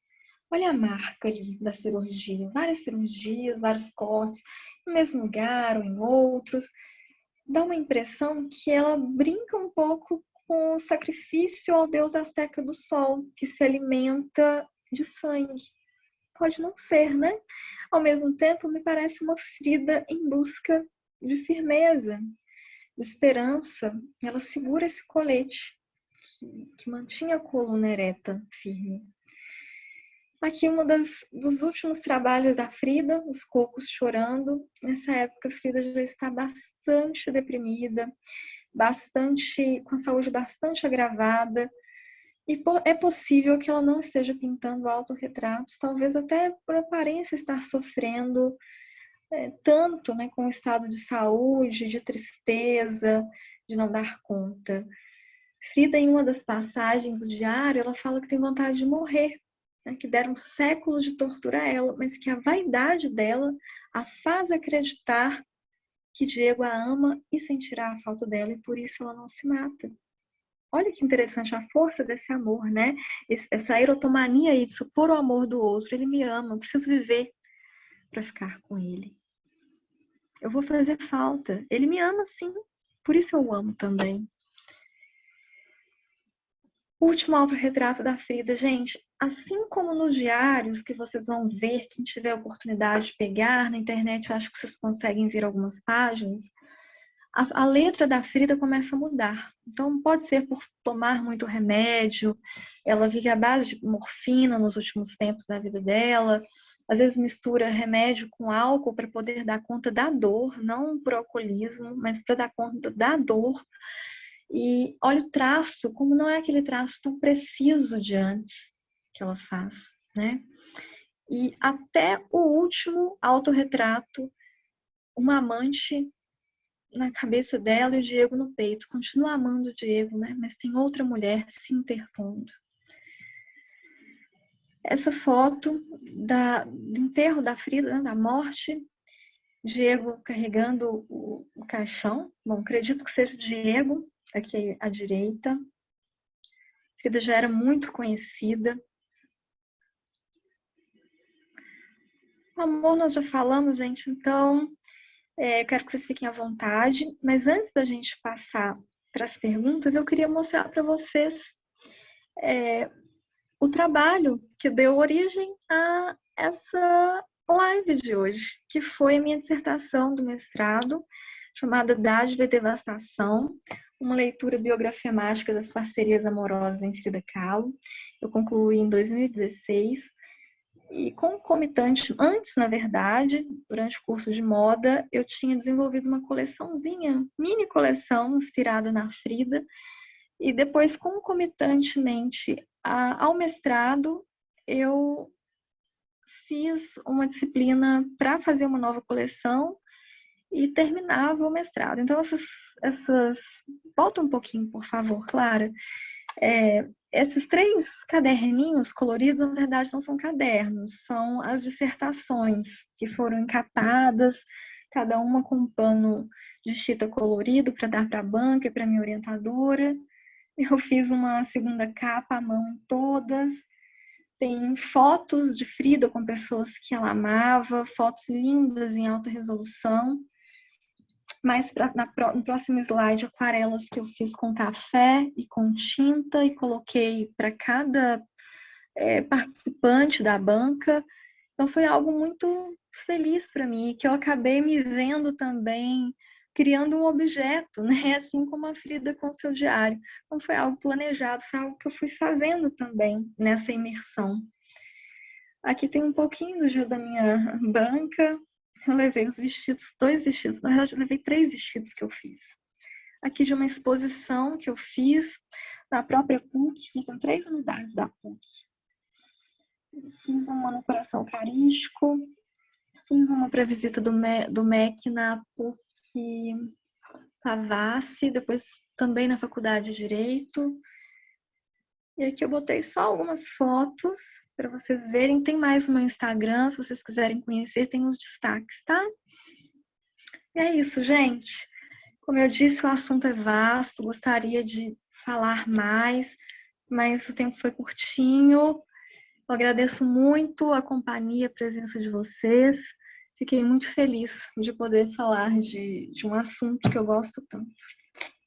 Olha a marca ali da cirurgia. Várias cirurgias, vários cortes, no mesmo lugar ou em outros. Dá uma impressão que ela brinca um pouco com o sacrifício ao deus azteca do sol, que se alimenta de sangue. Pode não ser, né? Ao mesmo tempo, me parece uma Frida em busca de firmeza, de esperança. Ela segura esse colete que mantinha a coluna ereta, firme. Aqui dos últimos trabalhos da Frida, Os Cocos Chorando. Nessa época, a Frida já está bastante deprimida, com a saúde bastante agravada. E é possível que ela não esteja pintando autorretratos, talvez até por aparência estar sofrendo tanto, né, com o estado de saúde, de tristeza, de não dar conta. Frida, em uma das passagens do diário, ela fala que tem vontade de morrer, né, que deram séculos de tortura a ela, mas que a vaidade dela a faz acreditar que Diego a ama e sentirá a falta dela, e por isso ela não se mata. Olha que interessante a força desse amor, né? Essa erotomania aí de supor o amor do outro. Ele me ama, eu preciso viver para ficar com ele. Eu vou fazer falta. Ele me ama sim, por isso eu o amo também. Último autorretrato da Frida, gente. Assim como nos diários que vocês vão ver, quem tiver a oportunidade de pegar na internet, eu acho que vocês conseguem ver algumas páginas. A letra da Frida começa a mudar. Então, pode ser por tomar muito remédio, ela vive à base de morfina nos últimos tempos da vida dela, às vezes mistura remédio com álcool para poder dar conta da dor, não por alcoolismo, mas para dar conta da dor. E olha o traço, como não é aquele traço tão preciso de antes que ela faz, né? E até o último autorretrato, uma amante na cabeça dela e o Diego no peito. Continua amando o Diego, né? Mas tem outra mulher se interpondo. Essa foto do enterro da Frida, né, da morte, Diego carregando o caixão. Bom, acredito que seja Diego, aqui à direita. Frida já era muito conhecida. Amor, nós já falamos, gente, então quero que vocês fiquem à vontade. Mas antes da gente passar para as perguntas, eu queria mostrar para vocês o trabalho que deu origem a essa live de hoje, que foi a minha dissertação do mestrado, chamada Dádiva e Devastação, uma leitura biografemática das parcerias amorosas em Frida Kahlo. Eu concluí em 2016 e concomitante, antes, na verdade, durante o curso de moda, eu tinha desenvolvido uma coleçãozinha, mini coleção inspirada na Frida, e depois, concomitantemente ao mestrado, eu fiz uma disciplina para fazer uma nova coleção e terminava o mestrado. Então, essas... Volta um pouquinho, por favor, Clara. Esses 3 caderninhos coloridos, na verdade, não são cadernos, são as dissertações que foram encapadas, cada uma com um pano de chita colorido para dar para a banca e para minha orientadora. Eu fiz uma segunda capa à mão em todas. Tem fotos de Frida com pessoas que ela amava, fotos lindas em alta resolução. Mas no próximo slide, aquarelas que eu fiz com café e com tinta e coloquei para cada participante da banca. Então foi algo muito feliz para mim, que eu acabei me vendo também criando um objeto, né? Assim como a Frida com seu diário. Então foi algo planejado, foi algo que eu fui fazendo também nessa imersão. Aqui tem um pouquinho do Gil da minha banca. Eu levei os vestidos, 2 vestidos, na verdade eu levei 3 vestidos que eu fiz. Aqui de uma exposição que eu fiz na própria PUC, fiz em 3 unidades da PUC. Fiz uma no Coração Eucarístico, fiz uma para visita do MEC na PUC Savassi, depois também na Faculdade de Direito. E aqui eu botei só algumas fotos para vocês verem. Tem mais no meu Instagram, se vocês quiserem conhecer, tem os destaques, tá? E é isso, gente. Como eu disse, o assunto é vasto, gostaria de falar mais, mas o tempo foi curtinho. Eu agradeço muito a companhia, a presença de vocês. Fiquei muito feliz de poder falar de um assunto que eu gosto tanto.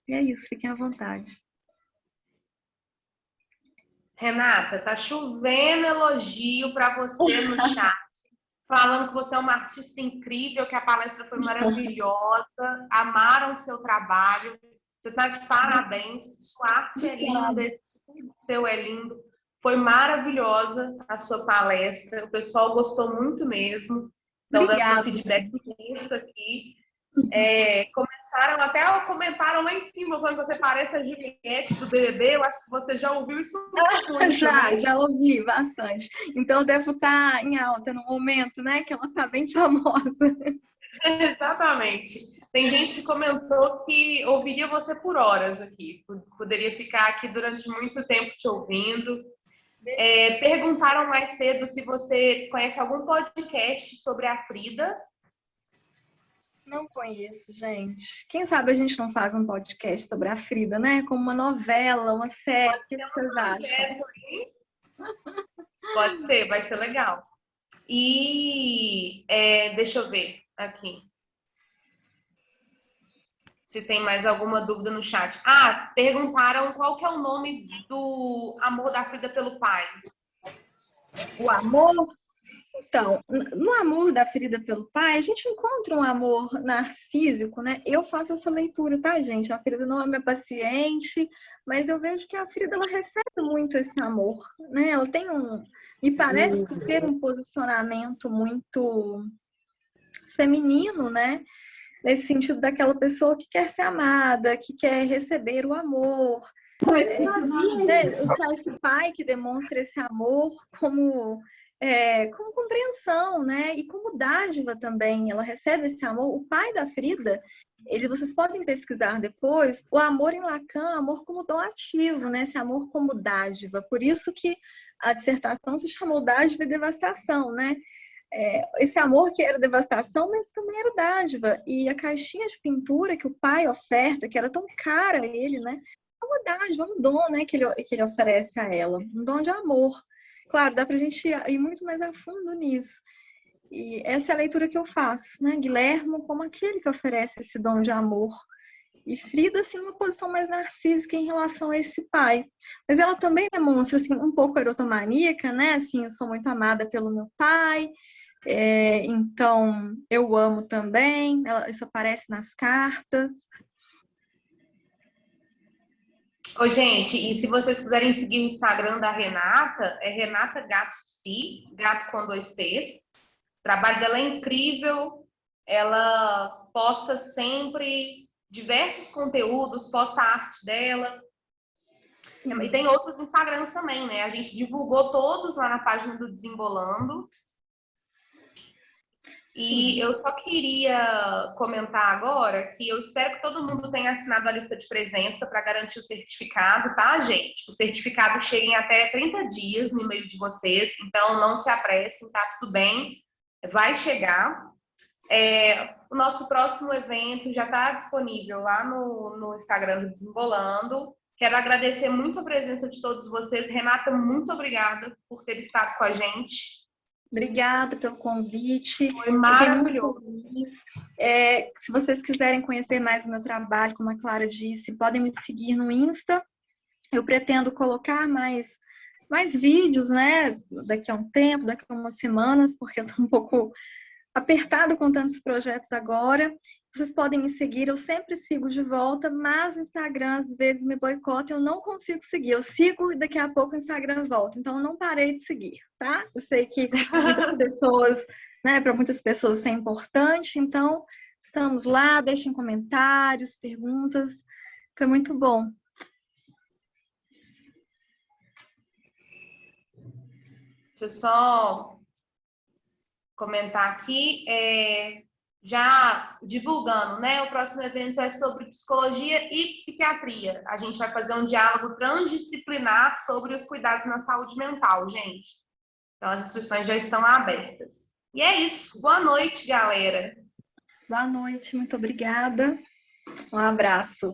E é isso, fiquem à vontade. Renata, tá chovendo elogio para você no chat, falando que você é uma artista incrível, que a palestra foi maravilhosa, amaram o seu trabalho, você está de parabéns, sua arte é linda, esse estudo seu é lindo, foi maravilhosa a sua palestra, o pessoal gostou muito mesmo, então dando feedback isso aqui. Comentaram lá em cima, quando você parece a Juliette do BBB, eu acho que você já ouviu isso muito, Já ouvi bastante. Então devo estar em alta no momento, né? Que ela está bem famosa. Exatamente. Tem gente que comentou que ouviria você por horas aqui, poderia ficar aqui durante muito tempo te ouvindo. Perguntaram mais cedo se você conhece algum podcast sobre a Frida. Não conheço, gente. Quem sabe a gente não faz um podcast sobre a Frida, né? Como uma novela, uma série. O que vocês acham? Pode ser, vai ser legal. E deixa eu ver aqui. Se tem mais alguma dúvida no chat. Perguntaram qual que é o nome do amor da Frida pelo pai. O amor? Então, no amor da Frida pelo pai, a gente encontra um amor narcísico, né? Eu faço essa leitura, tá, gente? A Frida não é minha paciente, mas eu vejo que a Frida, ela recebe muito esse amor, né? Ela tem me parece ter um posicionamento muito feminino, né? Nesse sentido daquela pessoa que quer ser amada, que quer receber o amor. Esse pai que demonstra esse amor como compreensão, né? E como dádiva também. Ela recebe esse amor. O pai da Frida, vocês podem pesquisar depois, o amor em Lacan, amor como dom ativo, né? Esse amor como dádiva. Por isso que a dissertação se chamou Dádiva e Devastação, né? Esse amor que era devastação, mas também era dádiva. E a caixinha de pintura que o pai oferta, que era tão cara a ele, né? É uma dádiva, um dom, né, que ele oferece a ela. Um dom de amor. Claro, dá pra gente ir muito mais a fundo nisso. E essa é a leitura que eu faço, né? Guilherme como aquele que oferece esse dom de amor. E Frida, assim, numa posição mais narcísica em relação a esse pai. Mas ela também demonstra, assim, um pouco erotomaníaca, né? Assim, eu sou muito amada pelo meu pai, então eu amo também. Isso aparece nas cartas. Gente, e se vocês quiserem seguir o Instagram da Renata, é Renata Gato Psi, gato com 2 T's. O trabalho dela é incrível, ela posta sempre diversos conteúdos, posta a arte dela. Sim. E tem outros Instagrams também, né? A gente divulgou todos lá na página do Desembolando. E eu só queria comentar agora que eu espero que todo mundo tenha assinado a lista de presença para garantir o certificado, tá, gente? O certificado chega em até 30 dias no e-mail de vocês, então não se apressem, tá tudo bem, vai chegar. O nosso próximo evento já está disponível lá no Instagram do Desembolando. Quero agradecer muito a presença de todos vocês. Renata, muito obrigada por ter estado com a gente. Obrigada pelo convite. Foi maravilhoso. Fiquei muito feliz. Se vocês quiserem conhecer mais o meu trabalho, como a Clara disse, podem me seguir no Insta. Eu pretendo colocar mais vídeos, né? Daqui a um tempo, daqui a umas semanas, porque eu estou um pouco apertado com tantos projetos agora. Vocês podem me seguir, eu sempre sigo de volta, mas o Instagram às vezes me boicota, eu não consigo seguir. Eu sigo e daqui a pouco o Instagram volta, então eu não parei de seguir, tá? Eu sei que muitas pessoas, né, para muitas pessoas isso é importante, então estamos lá, deixem comentários, perguntas. Foi muito bom. Deixa eu só comentar aqui, já divulgando, né? O próximo evento é sobre psicologia e psiquiatria. A gente vai fazer um diálogo transdisciplinar sobre os cuidados na saúde mental, gente. Então, as inscrições já estão abertas. E é isso. Boa noite, galera. Boa noite, muito obrigada. Um abraço.